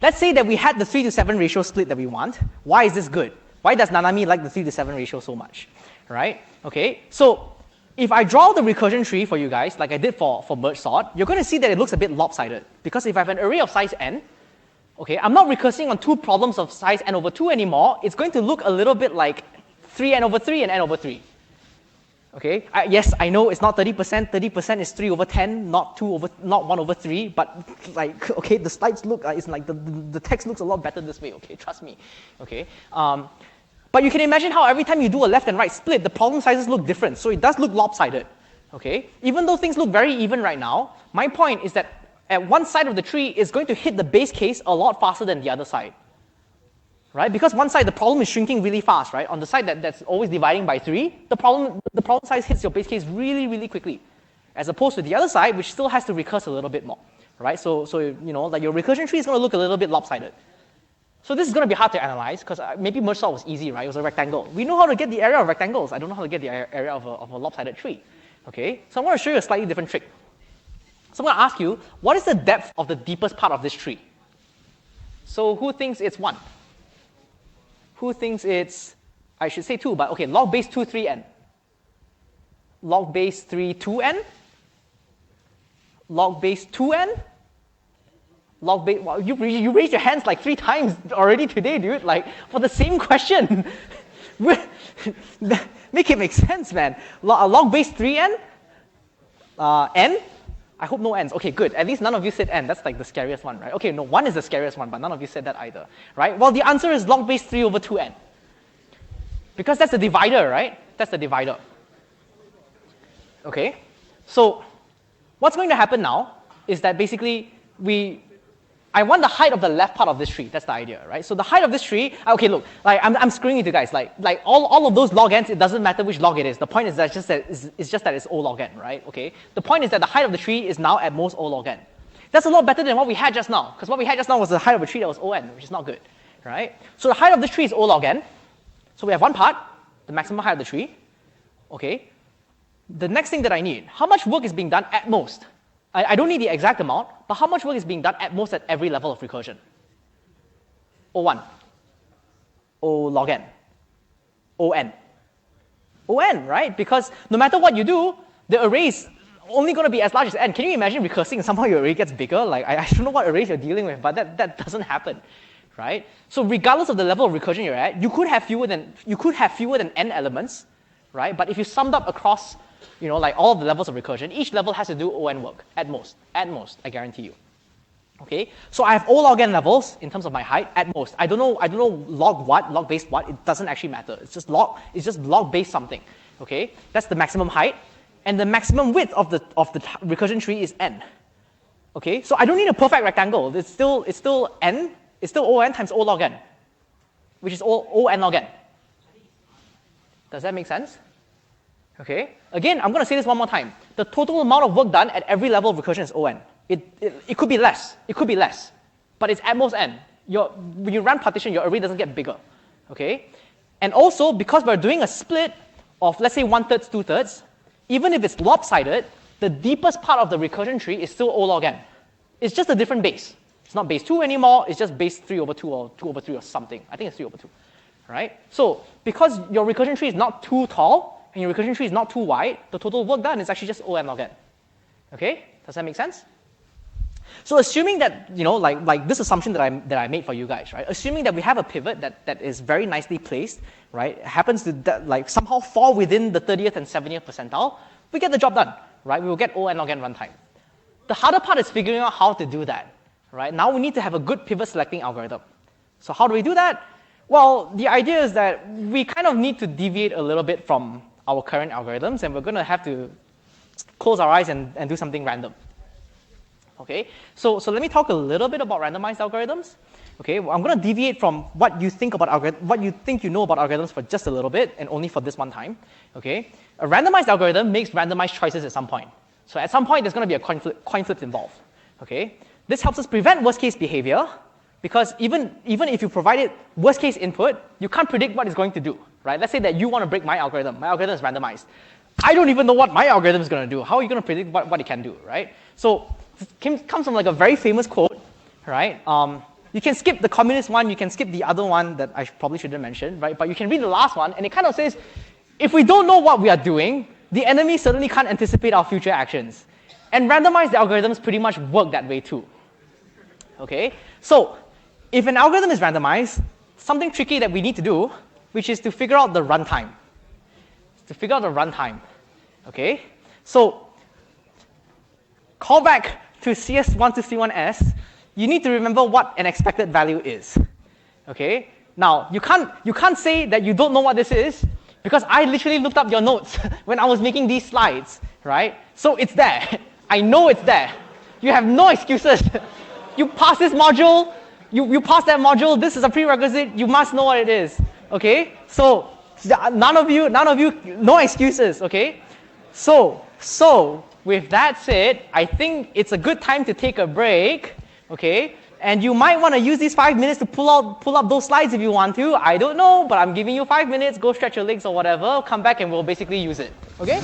let's say that we had the 3:7 ratio split that we want. Why is this good? Why does Nanami like the 3:7 ratio so much? Right? Okay, so if I draw the recursion tree for you guys, like I did for merge sort, you're going to see that it looks a bit lopsided. Because if I have an array of size n, okay, I'm not recursing on two problems of size n/2 anymore. It's going to look a little bit like 3n/3 and n/3. Okay, yes, I know it's not 30%. 30% is 3/10, not 1/3. But like, okay, the slides look, it's like the text looks a lot better this way. Okay, trust me. Okay, but you can imagine how every time you do a left and right split, the problem sizes look different. So it does look lopsided. Okay, even though things look very even right now, my point is that at one side of the tree is going to hit the base case a lot faster than the other side. Right? Because one side, the problem is shrinking really fast, right? On the side that's always dividing by 3, the problem size hits your base case really, really quickly. As opposed to the other side, which still has to recurse a little bit more, right? So you know, like your recursion tree is going to look a little bit lopsided. So this is going to be hard to analyze, because maybe merge sort was easy, right? It was a rectangle. We know how to get the area of rectangles. I don't know how to get the area of a lopsided tree. Okay? So I'm going to show you a slightly different trick. So I'm going to ask you, what is the depth of the deepest part of this tree? So who thinks it's 1? Who thinks it's, I should say 2, but okay, log base 2, 3n. Log base 3, 2n. Log base 2n. Log base, well, you raised your hands like 3 times already today, dude, like for the same question. Make it make sense, man. Log base 3n. N. I hope no n's. Okay, good. At least none of you said n. That's like the scariest one, right? Okay, no, 1 is the scariest one, but none of you said that either, right? Well, the answer is log base 3/2n. Because that's the divider, right? That's the divider. Okay? So what's going to happen now is that basically I want the height of the left part of this tree. That's the idea, right? So the height of this tree, okay, look, like I'm screwing with you guys. Like all of those log n's, it doesn't matter which log it is. The point is that it's just that it's O log n, right? Okay. The point is that the height of the tree is now at most O log n. That's a lot better than what we had just now, because what we had just now was the height of a tree that was O n, which is not good, right? So the height of the tree is O log n. So we have one part, the maximum height of the tree. Okay. The next thing that I need, how much work is being done at most? I don't need the exact amount, but how much work is being done at most at every level of recursion? O1. O log n. On. On, right? Because no matter what you do, the array is only going to be as large as n. Can you imagine recursing and somehow your array gets bigger? Like, I don't know what arrays you're dealing with, but that doesn't happen, right? So regardless of the level of recursion you're at, you could have fewer than n elements, right? But if you summed up across, you know, like all of the levels of recursion, each level has to do on work at most, I guarantee you. Okay, so I have O log n levels in terms of my height at most. I don't know log base what. It doesn't actually matter. It's just log base something. Okay, that's the maximum height, and the maximum width of the recursion tree is n. Okay, so I don't need a perfect rectangle. It's still n. It's still O n times O log n, which is O n log n. Does that make sense? Okay. Again, I'm going to say this one more time. The total amount of work done at every level of recursion is On. It could be less. It could be less. But it's at most N. When you run partition, your array doesn't get bigger. Okay? And also, because we're doing a split of, let's say, 1/3, 2/3, even if it's lopsided, the deepest part of the recursion tree is still O log N. It's just a different base. It's not base 2 anymore. It's just base 3/2 or 2/3 or something. I think it's 3/2. Right? So because your recursion tree is not too tall, and your recursion tree is not too wide, the total work done is actually just O n log n. Okay? Does that make sense? So assuming that, like this assumption that I made for you guys, right? Assuming that we have a pivot that is very nicely placed, right? Happens to like somehow fall within the 30th and 70th percentile, we get the job done, right? We will get O n log n runtime. The harder part is figuring out how to do that, right? Now we need to have a good pivot selecting algorithm. So how do we do that? Well, the idea is that we kind of need to deviate a little bit from our current algorithms, and we're going to have to close our eyes and do something random. Okay, so let me talk a little bit about randomized algorithms. Okay, well, I'm going to deviate from what you think about what you think you know about algorithms for just a little bit, and only for this one time. Okay, a randomized algorithm makes randomized choices at some point. So at some point, there's going to be a coin flip involved. Okay, this helps us prevent worst case behavior, because even if you provided worst case input, you can't predict what it's going to do. Right? Let's say that you want to break my algorithm. My algorithm is randomized. I don't even know what my algorithm is going to do. How are you going to predict what it can do? Right? So it comes from like a very famous quote, right? You can skip the communist one, you can skip the other one that I probably shouldn't mention, right? But you can read the last one, and it kind of says, if we don't know what we are doing, the enemy certainly can't anticipate our future actions. And randomized algorithms pretty much work that way too. Okay? So if an algorithm is randomized, something tricky that we need to do, which is to figure out the runtime. Okay? So call back to CS2040S, you need to remember what an expected value is. Okay? Now, you can't say that you don't know what this is, because I literally looked up your notes when I was making these slides, right? So it's there. I know it's there. You have no excuses. You pass this module, you pass that module, this is a prerequisite, you must know what it is. Okay? So none of you, no excuses, okay? So with that said, I think it's a good time to take a break, okay? And you might want to use these 5 minutes to pull up those slides if you want to. I don't know, but I'm giving you 5 minutes. Go stretch your legs or whatever. Come back and we'll basically use it, okay?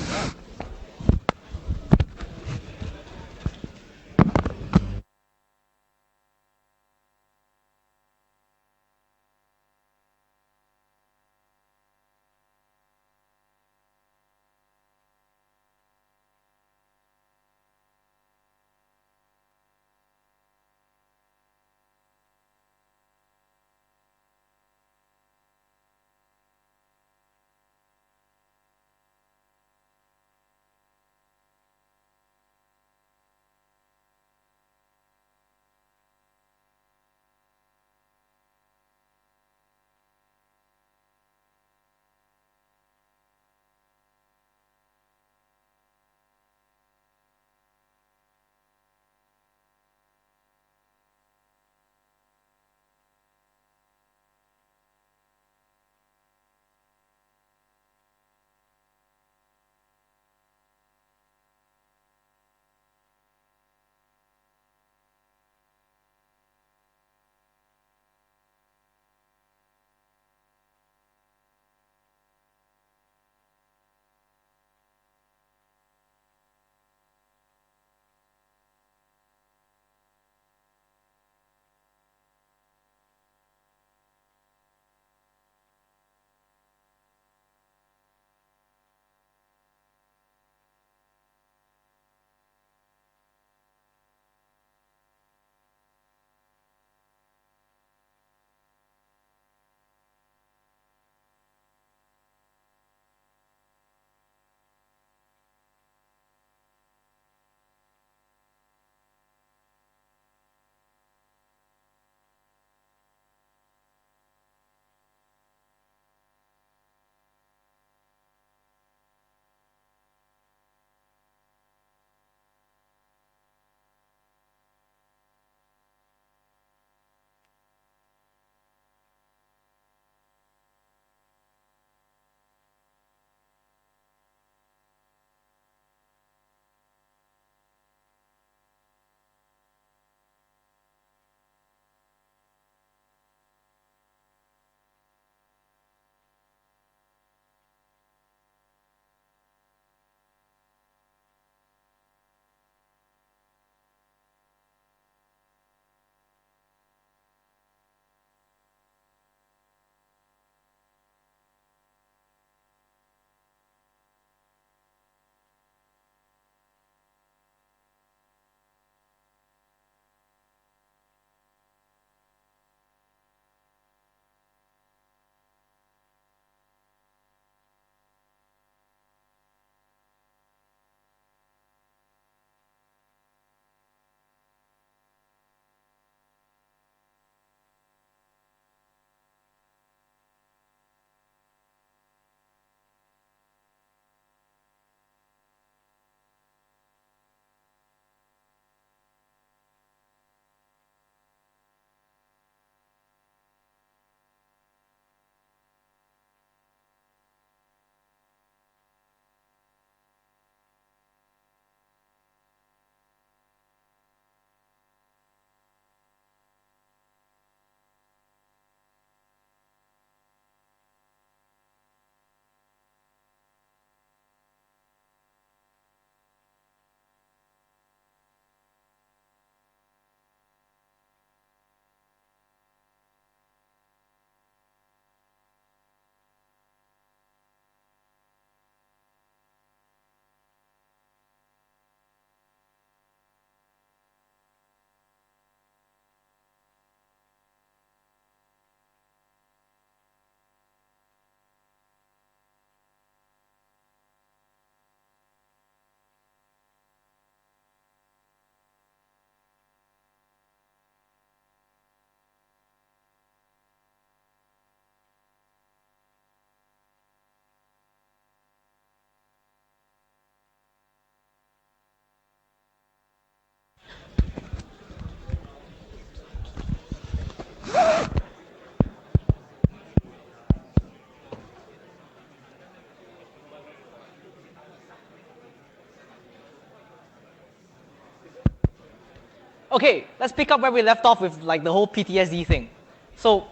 Okay, let's pick up where we left off with like the whole PTSD thing. So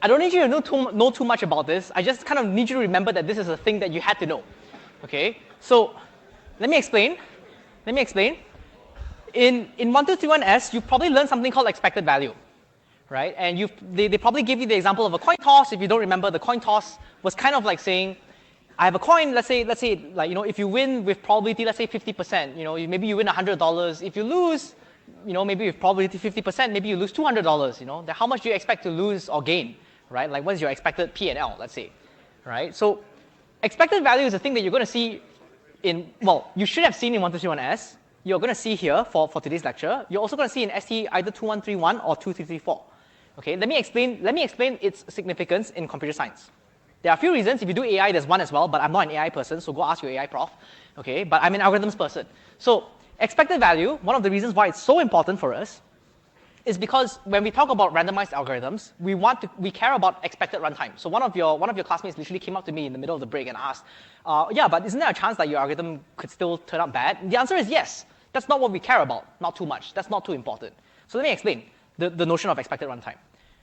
I don't need you to know too much about this. I just kind of need you to remember that this is a thing that you had to know. Okay, so let me explain. In 1231S, you probably learned something called expected value, right? And they probably give you the example of a coin toss. If you don't remember, the coin toss was kind of like saying, I have a coin, let's say like, if you win with probability, let's say 50%, maybe you win $100. If you lose, maybe with probability 50%, maybe you lose $200, then how much do you expect to lose or gain, right? Like, what's your expected P&L, let's say, right? So expected value is a thing that you're going to see you should have seen in 1231S. You're going to see here for today's lecture. You're also going to see in ST either 2131 or 2334. Okay, let me explain its significance in computer science. There are a few reasons. If you do AI, there's one as well, but I'm not an AI person, so go ask your AI prof. Okay, but I'm an algorithms person. So expected value, one of the reasons why it's so important for us is because when we talk about randomized algorithms, we care about expected runtime. So one of your classmates literally came up to me in the middle of the break and asked, yeah, but isn't there a chance that your algorithm could still turn out bad? And the answer is yes. That's not what we care about. Not too much. That's not too important. So let me explain the notion of expected runtime.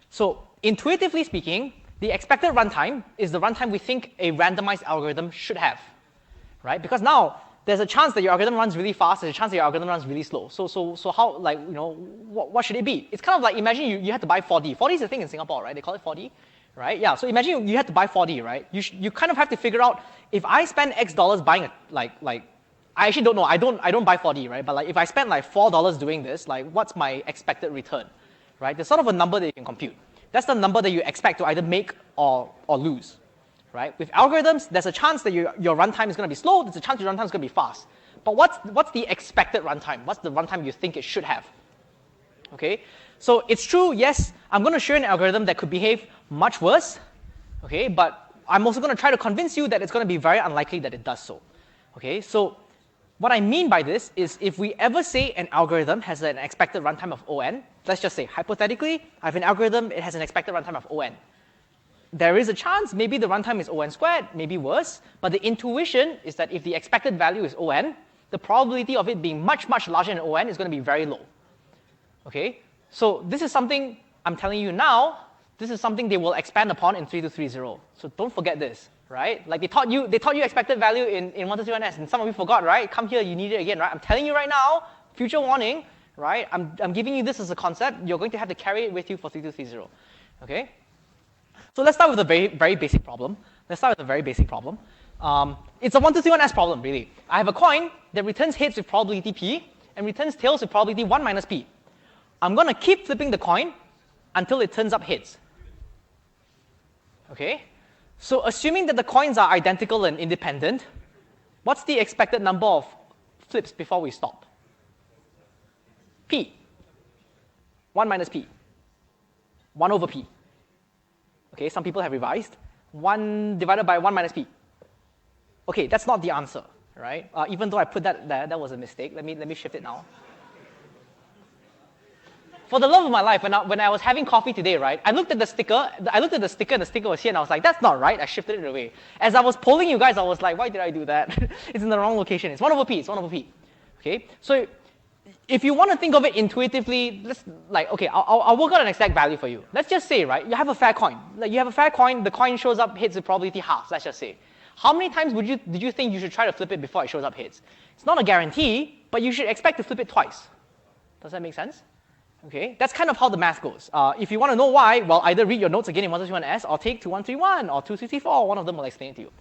So intuitively speaking, the expected runtime is the runtime we think a randomized algorithm should have, right? Because now there's a chance that your algorithm runs really fast, there's a chance that your algorithm runs really slow. So how, like, what should it be? It's kind of like, imagine you had to buy 4D. 4D is a thing in Singapore, right? They call it 4D, right? Yeah, so imagine you had to buy 4D, right? You kind of have to figure out, if I spend X dollars buying I actually don't know, I don't buy 4D, right? But like, if I spend like $4 doing this, like, what's my expected return, right? There's sort of a number that you can compute. That's the number that you expect to either make or lose, right? With algorithms, there's a chance that your runtime is going to be slow. There's a chance your runtime is going to be fast. But what's the expected runtime? What's the runtime you think it should have? Okay, so it's true. Yes, I'm going to show you an algorithm that could behave much worse. Okay, but I'm also going to try to convince you that it's going to be very unlikely that it does so. Okay, so what I mean by this is, if we ever say an algorithm has an expected runtime of ON, let's just say, hypothetically, I have an algorithm, it has an expected runtime of ON. There is a chance maybe the runtime is ON squared, maybe worse, but the intuition is that if the expected value is ON, the probability of it being much, much larger than ON is going to be very low. Okay? So this is something I'm telling you now, this is something they will expand upon in 3230. So don't forget this. Right? Like they taught you expected value in 1231S, and some of you forgot, right? Come here, you need it again, right? I'm telling you right now, future warning, right? I'm giving you this as a concept. You're going to have to carry it with you for 3230. Okay? So let's start with a very, very basic problem. It's a 1231S problem, really. I have a coin that returns heads with probability P and returns tails with probability 1 minus P. I'm going to keep flipping the coin until it turns up heads. Okay? So assuming that the coins are identical and independent, what's the expected number of flips before we stop? P. 1 minus P. 1 over P. Okay, some people have revised. 1 divided by 1 minus P. Okay, that's not the answer, right? Even though I put that there, that was a mistake. Let me shift it now. For the love of my life, when I was having coffee today, right, I looked at the sticker, and the sticker was here, and I was like, that's not right. I shifted it away. As I was polling you guys, I was like, why did I do that? It's in the wrong location. It's 1 over P. Okay? So if you want to think of it intuitively, I'll work out an exact value for you. Let's just say, right, you have a fair coin. Like, you have a fair coin, the coin shows up heads with probability half, let's just say. How many times did you think you should try to flip it before it shows up heads? It's not a guarantee, but you should expect to flip it twice. Does that make sense? Okay, that's kind of how the math goes. If you want to know why, well, either read your notes again in 1231S or take 2131 or 2334. One of them will explain it to you.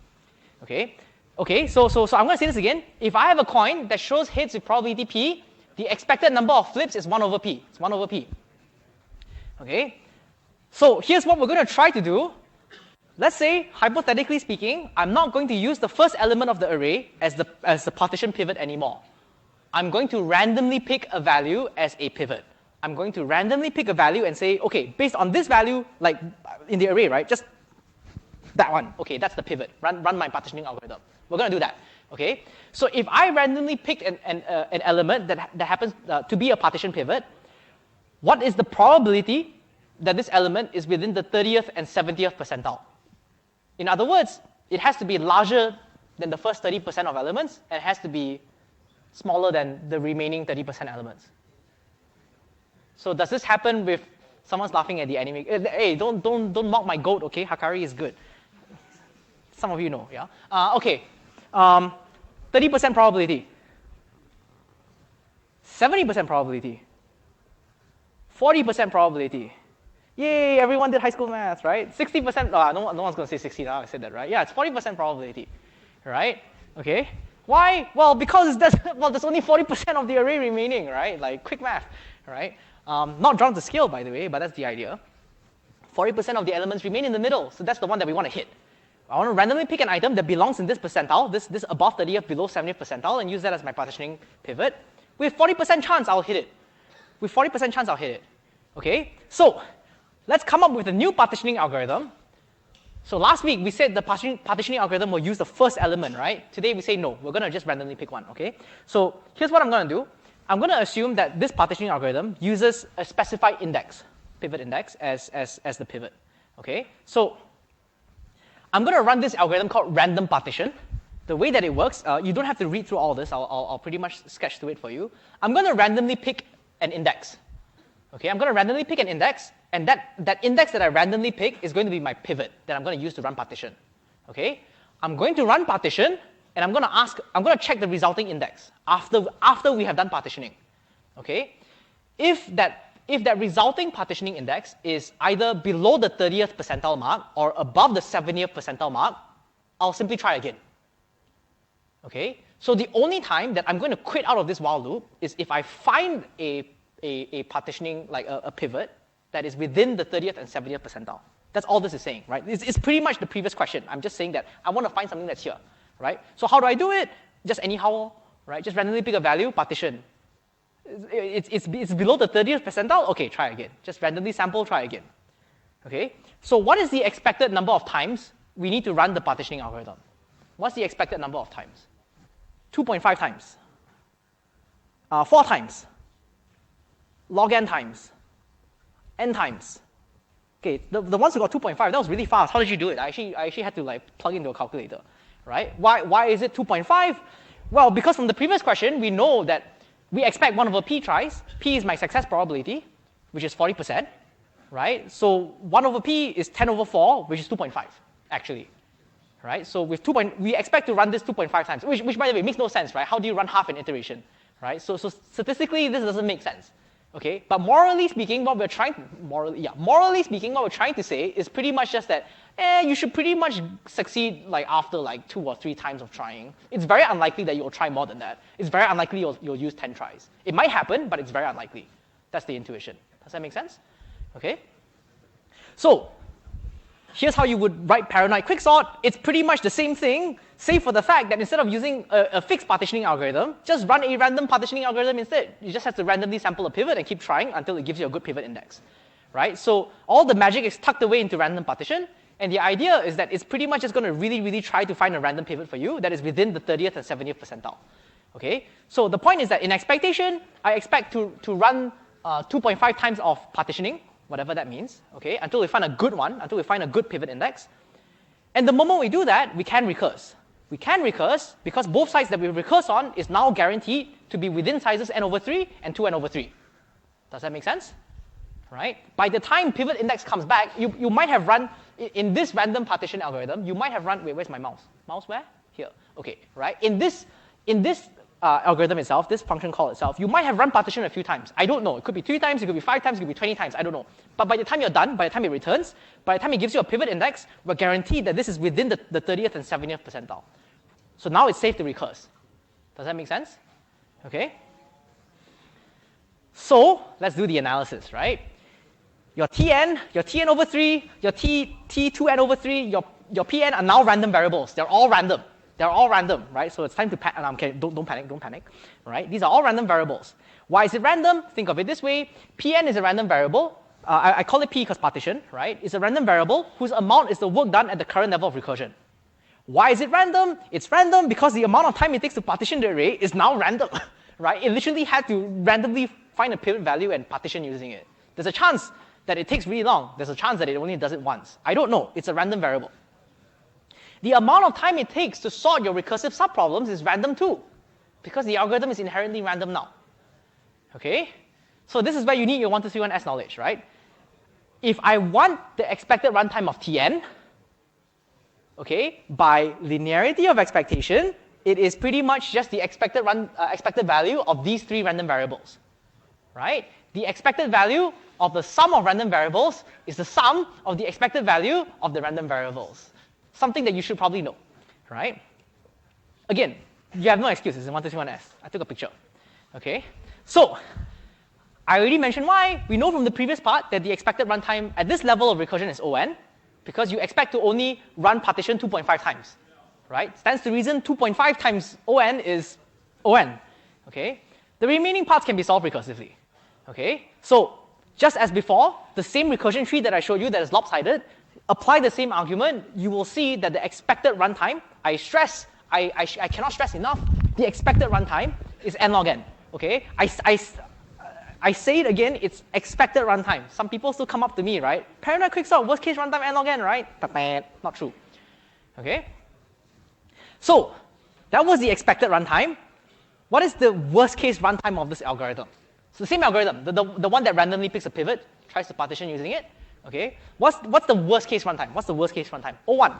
Okay, so I'm going to say this again. If I have a coin that shows heads with probability P, the expected number of flips is 1 over P. It's 1 over P. Okay, so here's what we're going to try to do. Let's say, hypothetically speaking, I'm not going to use the first element of the array as the partition pivot anymore. I'm going to randomly pick a value as a pivot. I'm going to randomly pick a value and say, okay, based on this value, like in the array, right, just that one. Okay, that's the pivot. Run my partitioning algorithm. We're going to do that. Okay, so if I randomly picked an element that happens to be a partition pivot, what is the probability that this element is within the 30th and 70th percentile? In other words, it has to be larger than the first 30% of elements, and it has to be smaller than the remaining 30% elements. So does this happen with someone's laughing at the anime? Hey, don't mock my goat, okay? Hakari is good. Some of you know, yeah? Okay. 30% probability. 70% probability. 40% probability. Yay, everyone did high school math, right? 60%, no one's going to say 60 now, I said that, right? Yeah, it's 40% probability, right? Okay. Why? Well, because there's only 40% of the array remaining, right? Like, quick math, right? Not drawn to scale, by the way, but that's the idea. 40% of the elements remain in the middle, so that's the one that we want to hit. I want to randomly pick an item that belongs in this percentile, this above 30th, below 70th percentile, and use that as my partitioning pivot. With 40% chance, I'll hit it. With 40% chance, I'll hit it. Okay? So, let's come up with a new partitioning algorithm. So last week, we said the partitioning algorithm will use the first element, right? Today, we say no. We're going to just randomly pick one, okay? So here's what I'm going to do. I'm going to assume that this partitioning algorithm uses a specified index, pivot index, as the pivot, okay? So I'm going to run this algorithm called random partition. The way that it works, you don't have to read through all this. I'll pretty much sketch through it for you. I'm going to randomly pick an index. Okay, I'm going to randomly pick an index, and that index that I randomly pick is going to be my pivot that I'm going to use to run partition. Okay, I'm going to run partition, and I'm going to check the resulting index after we have done partitioning. Okay, if that resulting partitioning index is either below the 30th percentile mark or above the 70th percentile mark, I'll simply try again. Okay, so the only time that I'm going to quit out of this while loop is if I find a partitioning, like a pivot, that is within the 30th and 70th percentile. That's all this is saying, right? It's pretty much the previous question. I'm just saying that I want to find something that's here, right? So how do I do it? Just anyhow, right? Just randomly pick a value, partition. It's below the 30th percentile? Okay, try again. Just randomly sample, try again. Okay? So what is the expected number of times we need to run the partitioning algorithm? What's the expected number of times? 2.5 times. 4 times. Log n times. N times. Okay, the ones who got 2.5, that was really fast. How did you do it? I actually had to like plug into a calculator, right? Why is it 2.5? Well, because from the previous question, we know that we expect 1 over p tries. P is my success probability, which is 40%, right? So 1 over p is 10 over 4, which is 2.5, actually. Right? So with we expect to run this 2.5 times, which by the way makes no sense, right? How do you run half an iteration, right? So statistically, this doesn't make sense. Okay, but morally speaking, what we're trying to say is pretty much just that you should pretty much succeed like after like 2 or 3 times of trying. It's very unlikely that you'll try more than that. It's very unlikely you'll use 10 tries. It might happen, but it's very unlikely. That's the intuition. Does that make sense? Okay. So here's how you would write paranoid quicksort. It's pretty much the same thing, save for the fact that instead of using a fixed partitioning algorithm, just run a random partitioning algorithm instead. You just have to randomly sample a pivot and keep trying until it gives you a good pivot index. Right? So all the magic is tucked away into random partition, and the idea is that it's pretty much just going to really, really try to find a random pivot for you that is within the 30th and 70th percentile. Okay? So the point is that in expectation, I expect to run 2.5 times of partitioning, whatever that means, okay, until we find a good one, until we find a good pivot index. And the moment we do that, we can recurse. We can recurse because both sides that we recurse on is now guaranteed to be within sizes n over 3 and 2n over 3. Does that make sense? Right? By the time pivot index comes back, you might have run, in this random partition algorithm, you might have run, wait, where's my mouse? Mouse where? Here. Okay, right? In this algorithm itself, this function call itself, you might have run partition a few times. I don't know. It could be 3 times, it could be 5 times, it could be 20 times. I don't know. But by the time you're done, by the time it returns, by the time it gives you a pivot index, we're guaranteed that this is within the 30th and 70th percentile. So now it's safe to recurse. Does that make sense? Okay. So let's do the analysis, right? Your Tn over 3, your T2n over 3, your Pn are now random variables. They're all random. They're all random, right? So it's time to panic. Okay, don't panic, right? These are all random variables. Why is it random? Think of it this way. Pn is a random variable. I call it P because partition, right? It's a random variable whose amount is the work done at the current level of recursion. Why is it random? It's random because the amount of time it takes to partition the array is now random, right? It literally had to randomly find a pivot value and partition using it. There's a chance that it takes really long. There's a chance that it only does it once. I don't know. It's a random variable. The amount of time it takes to sort your recursive subproblems is random too, because the algorithm is inherently random now. Okay? So this is where you need your 1231S knowledge, right? If I want the expected runtime of Tn, okay, by linearity of expectation, it is pretty much just the expected value of these three random variables, right? The expected value of the sum of random variables is the sum of the expected value of the random variables. Something that you should probably know, right? Again, you have no excuse. It's in 1231S. I took a picture, okay? So I already mentioned why. We know from the previous part that the expected runtime at this level of recursion is On, because you expect to only run partition 2.5 times, right? Stands to reason 2.5 times On is On, okay? The remaining parts can be solved recursively, okay? So just as before, the same recursion tree that I showed you that is lopsided, apply the same argument, you will see that the expected runtime, I cannot stress enough, the expected runtime is n log n, okay? I say it again, it's expected runtime. Some people still come up to me, right? Paranoid quicksort, worst case runtime n log n, right? Not true, okay? So that was the expected runtime. What is the worst case runtime of this algorithm? So the same algorithm, the one that randomly picks a pivot, tries to partition using it, okay? What's the worst case runtime? What's the worst case runtime? 01.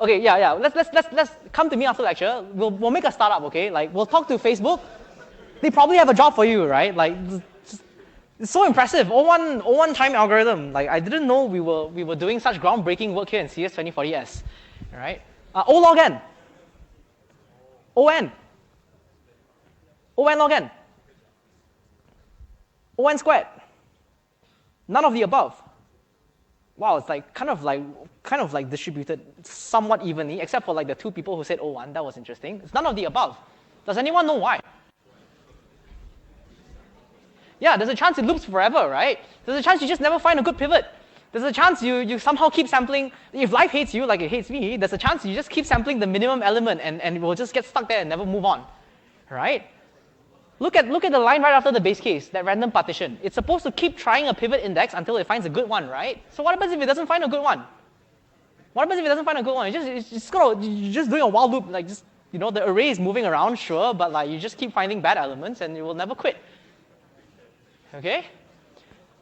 Okay, yeah. Let's come to me after lecture. We'll make a startup, okay? Like we'll talk to Facebook. They probably have a job for you, right? Like it's so impressive. 01 time algorithm. Like I didn't know we were doing such groundbreaking work here in CS2040S. All right. O log n. On. On log n. On squared. None of the above. Wow, it's like kind of like distributed somewhat evenly, except for like the two people who said 01. That was interesting. It's none of the above. Does anyone know why? Yeah, there's a chance it loops forever, right? There's a chance you just never find a good pivot. There's a chance you somehow keep sampling. If life hates you like it hates me, there's a chance you just keep sampling the minimum element and it will just get stuck there and never move on, right? Look at the line right after the base case, that random partition. It's supposed to keep trying a pivot index until it finds a good one, right? So what happens if it doesn't find a good one? What happens if it doesn't find a good one? You're just doing a while loop, like just, you know, the array is moving around, sure, but like you just keep finding bad elements and you will never quit. Okay?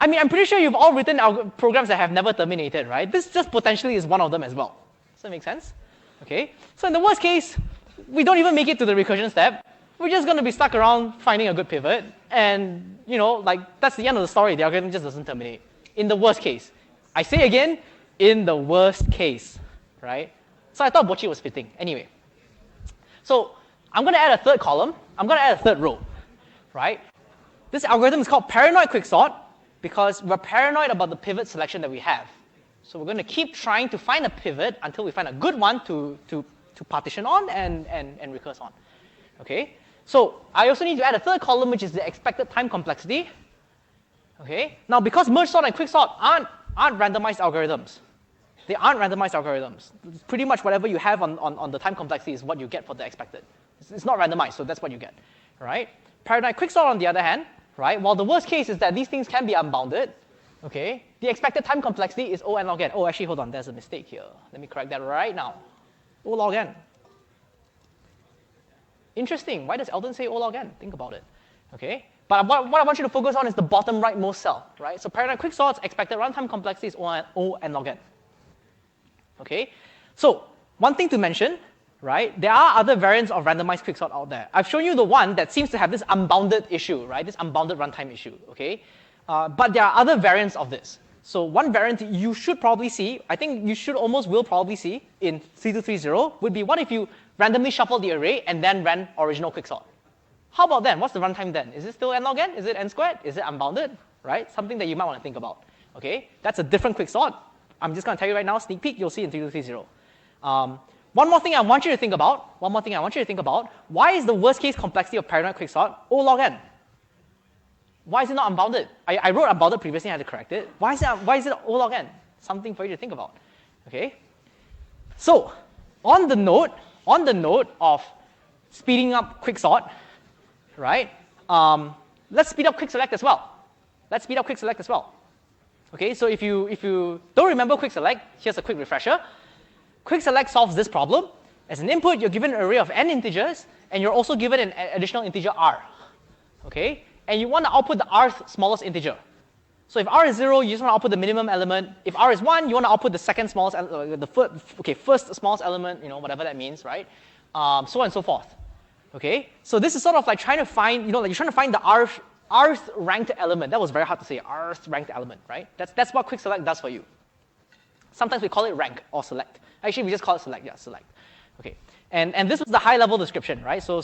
I mean, I'm pretty sure you've all written programs that have never terminated, right? This just potentially is one of them as well. Does that make sense? Okay? So in the worst case, we don't even make it to the recursion step. We're just going to be stuck around finding a good pivot. And, you know, like, that's the end of the story. The algorithm just doesn't terminate. In the worst case. I say again, in the worst case, right? So I thought Bochi was fitting. Anyway. So I'm going to add a third column. I'm going to add a third row, right? This algorithm is called paranoid quicksort because we're paranoid about the pivot selection that we have. So we're going to keep trying to find a pivot until we find a good one to partition on and recurse on. Okay? So I also need to add a third column, which is the expected time complexity. Okay? Now, because merge sort and quicksort aren't randomized algorithms. They aren't randomized algorithms. It's pretty much whatever you have on the time complexity is what you get for the expected. It's not randomized, so that's what you get. Right? Paranoid quicksort, on the other hand, right? While the worst case is that these things can be unbounded, okay? The expected time complexity is O n log n. Oh, actually, hold on. There's a mistake here. Let me correct that right now. O log n. Interesting. Why does Eldon say O log n? Think about it. Okay? But what I want you to focus on is the bottom rightmost cell, right? So paranoid quicksort's expected runtime complexity is O n log n. Okay? So one thing to mention, right? There are other variants of randomized quicksort out there. I've shown you the one that seems to have this unbounded issue, right? This unbounded runtime issue, okay? But there are other variants of this. So one variant you should probably see, I think you should will probably see in CS2040 would be what if you randomly shuffle the array and then ran original quicksort? How about then? What's the runtime then? Is it still n log n? Is it n squared? Is it unbounded? Right? Something that you might want to think about. Okay? That's a different quicksort. I'm just going to tell you right now, sneak peek, you'll see in CS2040. One more thing I want you to think about. Why is the worst case complexity of paranoid quicksort O log n? Why is it not unbounded? I wrote unbounded previously, I had to correct it. Why is it O log n? Something for you to think about. Okay? So, on the note of speeding up quicksort, right? Let's speed up quickselect as well. Okay, so if you don't remember quickselect, here's a quick refresher. Quickselect solves this problem. As an input, you're given an array of n integers, and you're also given an additional integer r. Okay? and you want to output the rth smallest integer. So if r is 0, you just want to output the minimum element. If r is 1, you want to output the second smallest, first smallest element, whatever that means, right? So on and so forth. Okay? So this is sort of like trying to find, like you're trying to find the rth ranked element. That was very hard to say, rth ranked element, right? That's what quick select does for you. Sometimes we call it rank or select. Actually, we just call it select, select. Okay. And this was the high-level description, right? So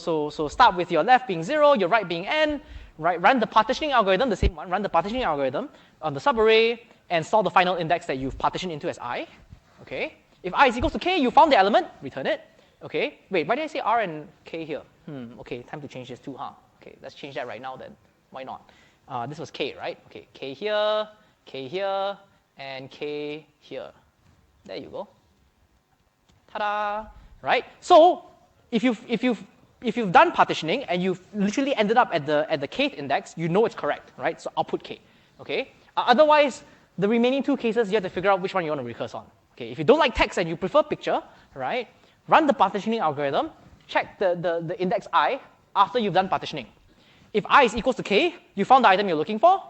start with your left being 0, your right being n, right? Run the partitioning algorithm, the same one, run the partitioning algorithm on the subarray, and store the final index that you've partitioned into as I. Okay? If I is equals to k, you found the element, return it. Okay? Wait, why did I say r and k here? Okay, time to change this too, huh? Okay, let's change that right now then. Why not? This was k, right? Okay, k here, and k here. There you go. Ta-da! Right? So if you've done partitioning and you've literally ended up at the kth index, you know it's correct, right? So output k. Okay? Otherwise, the remaining two cases you have to figure out which one you want to recurse on. Okay? If you don't like text and you prefer picture, right? Run the partitioning algorithm, check the index I after you've done partitioning. If I is equals to k, you found the item you're looking for,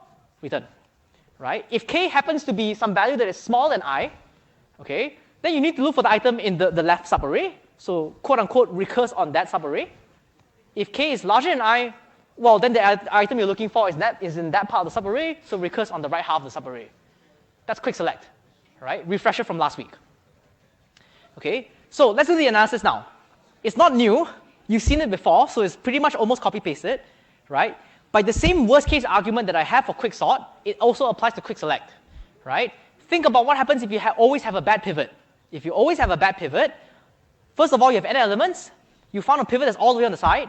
return. Right? If k happens to be some value that is smaller than I, okay, then you need to look for the item in the left subarray. So quote-unquote recurse on that subarray. If k is larger than I, well, then the item you're looking for is in that part of the subarray, so recurse on the right half of the subarray. That's quick select, right? Refresher from last week. Okay, so let's do the analysis now. It's not new. You've seen it before, so it's pretty much almost copy-pasted, right? By the same worst-case argument that I have for quick sort, it also applies to quick select, right? Think about what happens if you always have a bad pivot. If you always have a bad pivot, first of all, you have n elements. You found a pivot that's all the way on the side,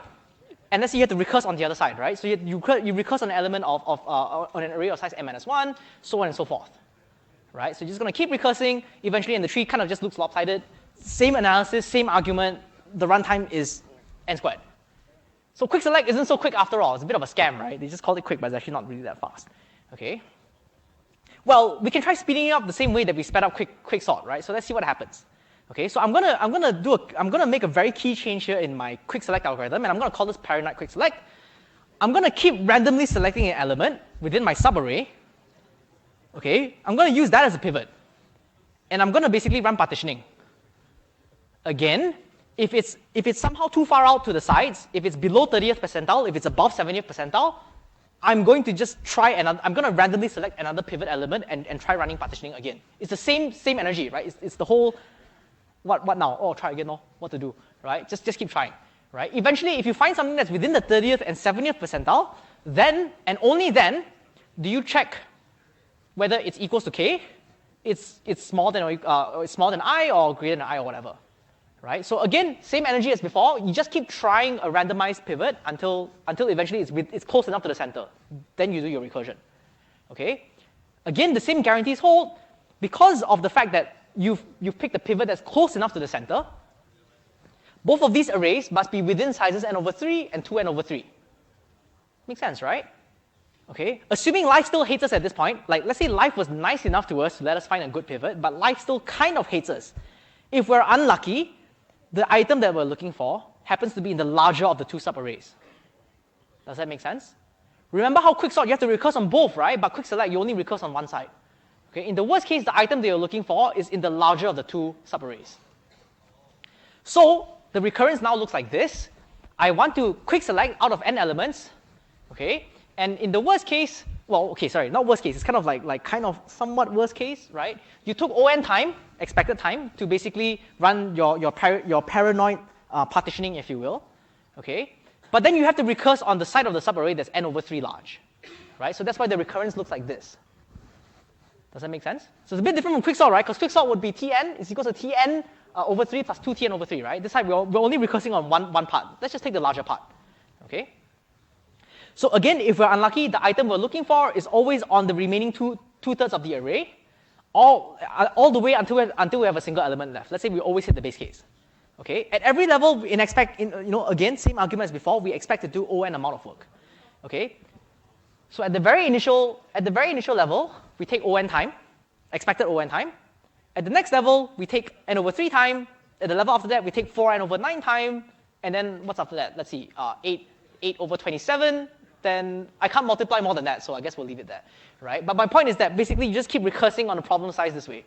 and let's say you have to recurse on the other side, right? So you recurse on an element on an array of size n-1, so on and so forth, right? So you're just going to keep recursing. Eventually, and the tree kind of just looks lopsided. Same analysis, same argument. The runtime is n squared. So quick select isn't so quick after all. It's a bit of a scam, right? They just called it quick, but it's actually not really that fast. Okay. Well, we can try speeding it up the same way that we sped up quick sort, right? So let's see what happens. Okay, so I'm gonna make a very key change here in my quick select algorithm, and I'm gonna call this paranoid quick select. I'm gonna keep randomly selecting an element within my subarray. Okay, I'm gonna use that as a pivot, and I'm gonna basically run partitioning. Again, if it's somehow too far out to the sides, if it's below 30th percentile, if it's above 70th percentile, I'm going to just try and I'm going to randomly select another pivot element and try running partitioning again. It's the same energy, right? It's the whole, what now? Oh, try again, what to do, right? Just keep trying, right? Eventually, if you find something that's within the 30th and 70th percentile, then, and only then, do you check whether it's equals to k, it's smaller than I or greater than I or whatever, right? So again, same energy as before. You just keep trying a randomized pivot until eventually it's close enough to the center. Then you do your recursion. Okay? Again, the same guarantees hold because of the fact that you've picked a pivot that's close enough to the center. Both of these arrays must be within sizes n/3 and 2n/3. Makes sense, right? Okay? Assuming life still hates us at this point, like let's say life was nice enough to us to let us find a good pivot, but life still kind of hates us. If we're unlucky, the item that we're looking for happens to be in the larger of the two subarrays. Does that make sense? Remember how quicksort you have to recurse on both, right? But quick select, you only recurse on one side. Okay? In the worst case, the item that you're looking for is in the larger of the two subarrays. So the recurrence now looks like this. I want to quick select out of n elements. Okay? And in the worst case, well, okay, sorry, not worst case. It's kind of like kind of somewhat worst case, right? You took on time, expected time, to basically run your paranoid partitioning, if you will, okay? But then you have to recurse on the side of the subarray that's n/3 large, right? So that's why the recurrence looks like this. Does that make sense? So it's a bit different from quicksort, right? Because quicksort would be Tn is equal to Tn over 3 plus 2Tn over 3, right? This side we're only recursing on one part. Let's just take the larger part, okay? So again, if we're unlucky, the item we're looking for is always on the remaining two-thirds of the array, all the way until we have a single element left. Let's say we always hit the base case. Okay? At every level, again, same argument as before, we expect to do on amount of work. Okay? So at the very initial level, we take on time, expected on time. At the next level, we take n/3 time. At the level after that, we take 4n/9 time. And then what's after that? Let's see, 8/27. then I can't multiply more than that, so I guess we'll leave it there, right? But my point is that basically you just keep recursing on the problem size this way,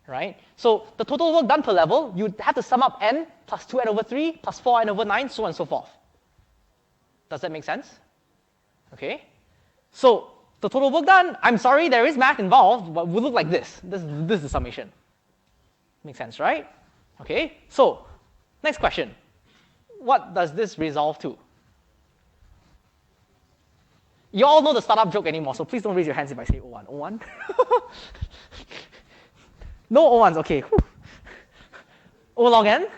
right? So the total work done per level, you have to sum up n plus 2n over 3 plus 4n over 9, so on and so forth. Does that make sense? Okay? So the total work done, I'm sorry, there is math involved, but will look like this. This is the summation. Makes sense, right? Okay, so next question. What does this resolve to? You all know the startup joke anymore, so please don't raise your hands if I say O1. O1? No O1s, okay. Whew. O log n?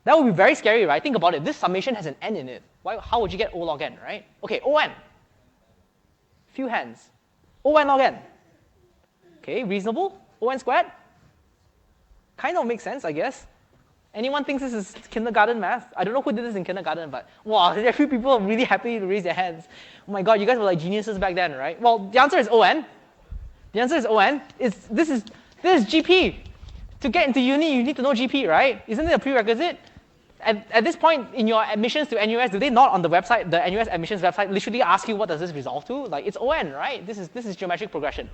That would be very scary, right? Think about it. This summation has an n in it. How would you get O log n, right? Okay, On. Few hands. On log n. Okay, reasonable? On squared? Kind of makes sense, I guess. Anyone thinks this is kindergarten math? I don't know who did this in kindergarten, but wow, there are a few people really happy to raise their hands. Oh my god, you guys were like geniuses back then, right? Well, the answer is On. The answer is On. This is GP. To get into uni, you need to know GP, right? Isn't it a prerequisite? At this point in your admissions to NUS, do they not on the website, the NUS admissions website, literally ask you what does this resolve to? Like, it's On, right? This is geometric progression.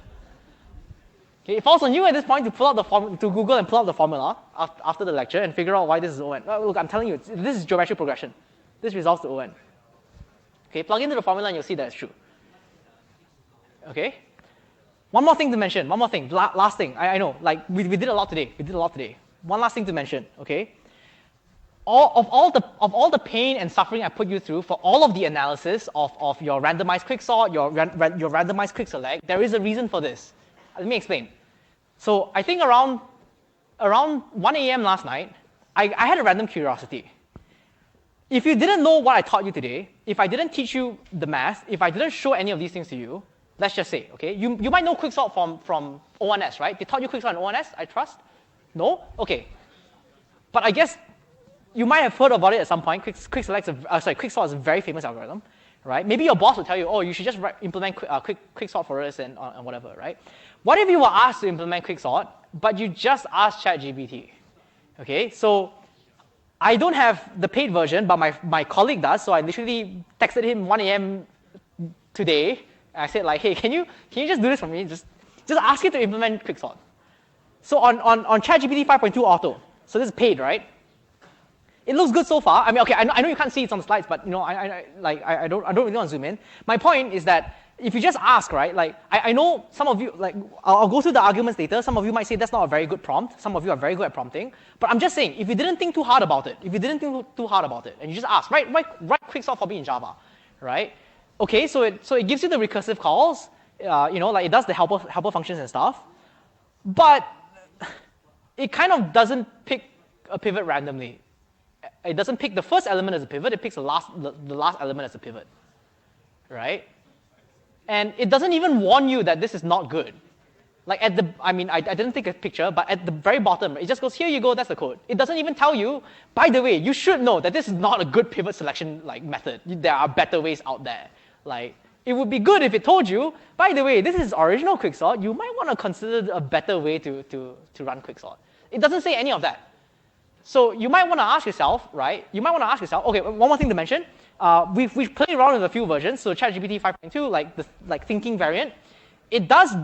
Okay, it falls on you at this point to pull out to Google and pull out the formula after the lecture and figure out why this is On. Look, I'm telling you, this is geometric progression. This resolves to On. Okay, plug into the formula and you'll see that it's true. Okay? One more thing to mention, one more thing, last thing. I know, like, we did a lot today. We did a lot today. One last thing to mention, okay? All the pain and suffering I put you through for all of the analysis of your randomized quicksort, your randomized quick select, there is a reason for this. Let me explain. So I think around 1 a.m. last night, I had a random curiosity. If you didn't know what I taught you today, if I didn't teach you the math, if I didn't show any of these things to you, let's just say, okay, you might know quicksort from O1S, right? They taught you quicksort in O1S, I trust? No? Okay. But I guess you might have heard about it at some point. Quicksort is a very famous algorithm, right? Maybe your boss will tell you, oh, you should just implement quicksort for us and whatever, right? What if you were asked to implement quicksort, but you just asked ChatGPT? Okay, so I don't have the paid version, but my colleague does, so I literally texted him 1 a.m. today. I said like, hey, can you just do this for me? Just ask it to implement quicksort. So on ChatGPT 5.2 Auto, so this is paid, right? It looks good so far. I mean, okay, I know you can't see it on the slides, but you know, I don't really want to zoom in. My point is that if you just ask, right, like I know some of you, like I'll go through the arguments later. Some of you might say that's not a very good prompt. Some of you are very good at prompting. But I'm just saying, if you didn't think too hard about it, and you just ask, write quicksort for me in Java, right? Okay, so it gives you the recursive calls, you know, like it does the helper functions and stuff, but it kind of doesn't pick a pivot randomly. It doesn't pick the first element as a pivot, it picks the last element as a pivot, right? And it doesn't even warn you that this is not good. Like I didn't take a picture, but at the very bottom, it just goes, here you go, that's the code. It doesn't even tell you, by the way, you should know that this is not a good pivot selection like method. There are better ways out there. Like, it would be good if it told you, by the way, this is original quicksort, you might want to consider a better way to run quicksort. It doesn't say any of that. So you might want to ask yourself, right? Okay, one more thing to mention. We've played around with a few versions. So ChatGPT 5.2, like thinking variant, it does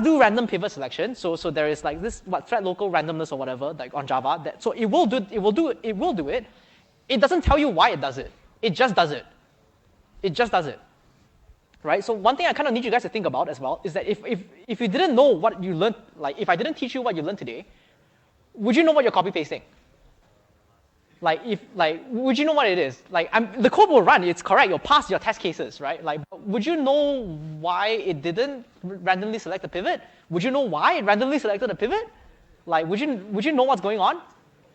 do random pivot selection. So there is like this thread local randomness or whatever like on Java. So it will do it. It doesn't tell you why it does it. It just does it. Right? So one thing I kind of need you guys to think about as well is that if you didn't know what you learned, like if I didn't teach you what you learned today, would you know what you're copy pasting? Would you know what it is? The code will run, it's correct, you'll pass your test cases, right? Like, would you know why it didn't randomly select a pivot? Would you know why it randomly selected a pivot? Like, would you know what's going on?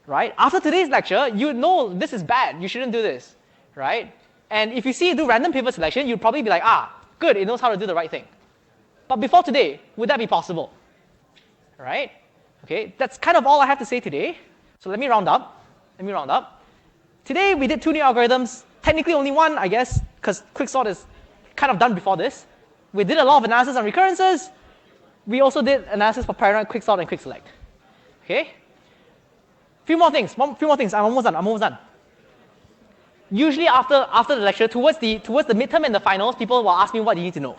Right? After today's lecture, you know this is bad, you shouldn't do this, right? And if you see it do random pivot selection, you'd probably be like, good, it knows how to do the right thing. But before today, would that be possible? Right? Okay, that's kind of all I have to say today. So let me round up. Today we did 2 new algorithms, technically only one, I guess, because quicksort is kind of done before this. We did a lot of analysis on recurrences. We also did analysis for paranoid quicksort and quick select. Okay? Few more things. I'm almost done. Usually after the lecture, towards the midterm and the finals, people will ask me what you need to know.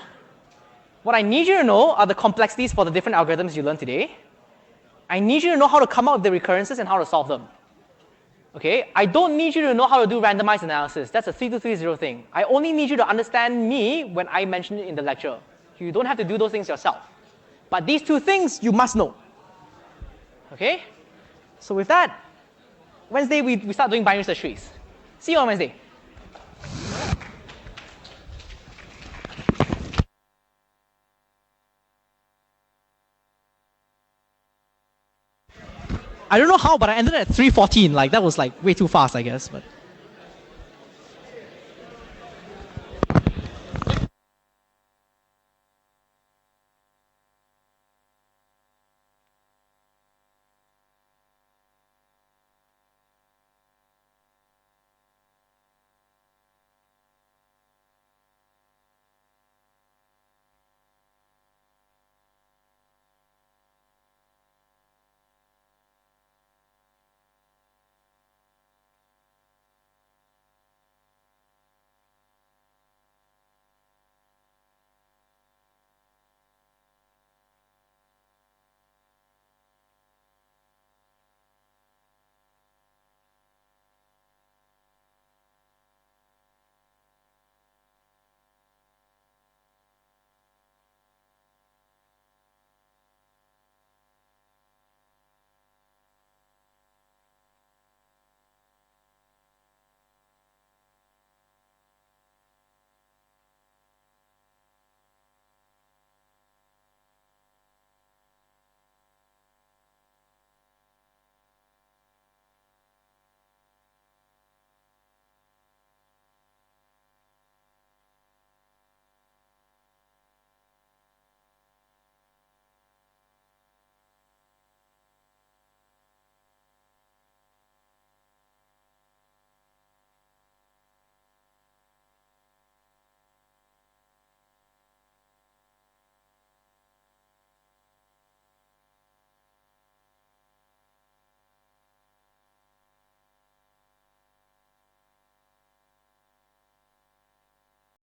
What I need you to know are the complexities for the different algorithms you learned today. I need you to know how to come up with the recurrences and how to solve them. Okay? I don't need you to know how to do randomized analysis. That's a 3230 thing. I only need you to understand me when I mention it in the lecture. You don't have to do those things yourself. But these two things you must know. Okay? So with that, Wednesday we start doing binary search trees. See you on Wednesday. I don't know how, but I ended at 3:14. Like, that was like way too fast, I guess. But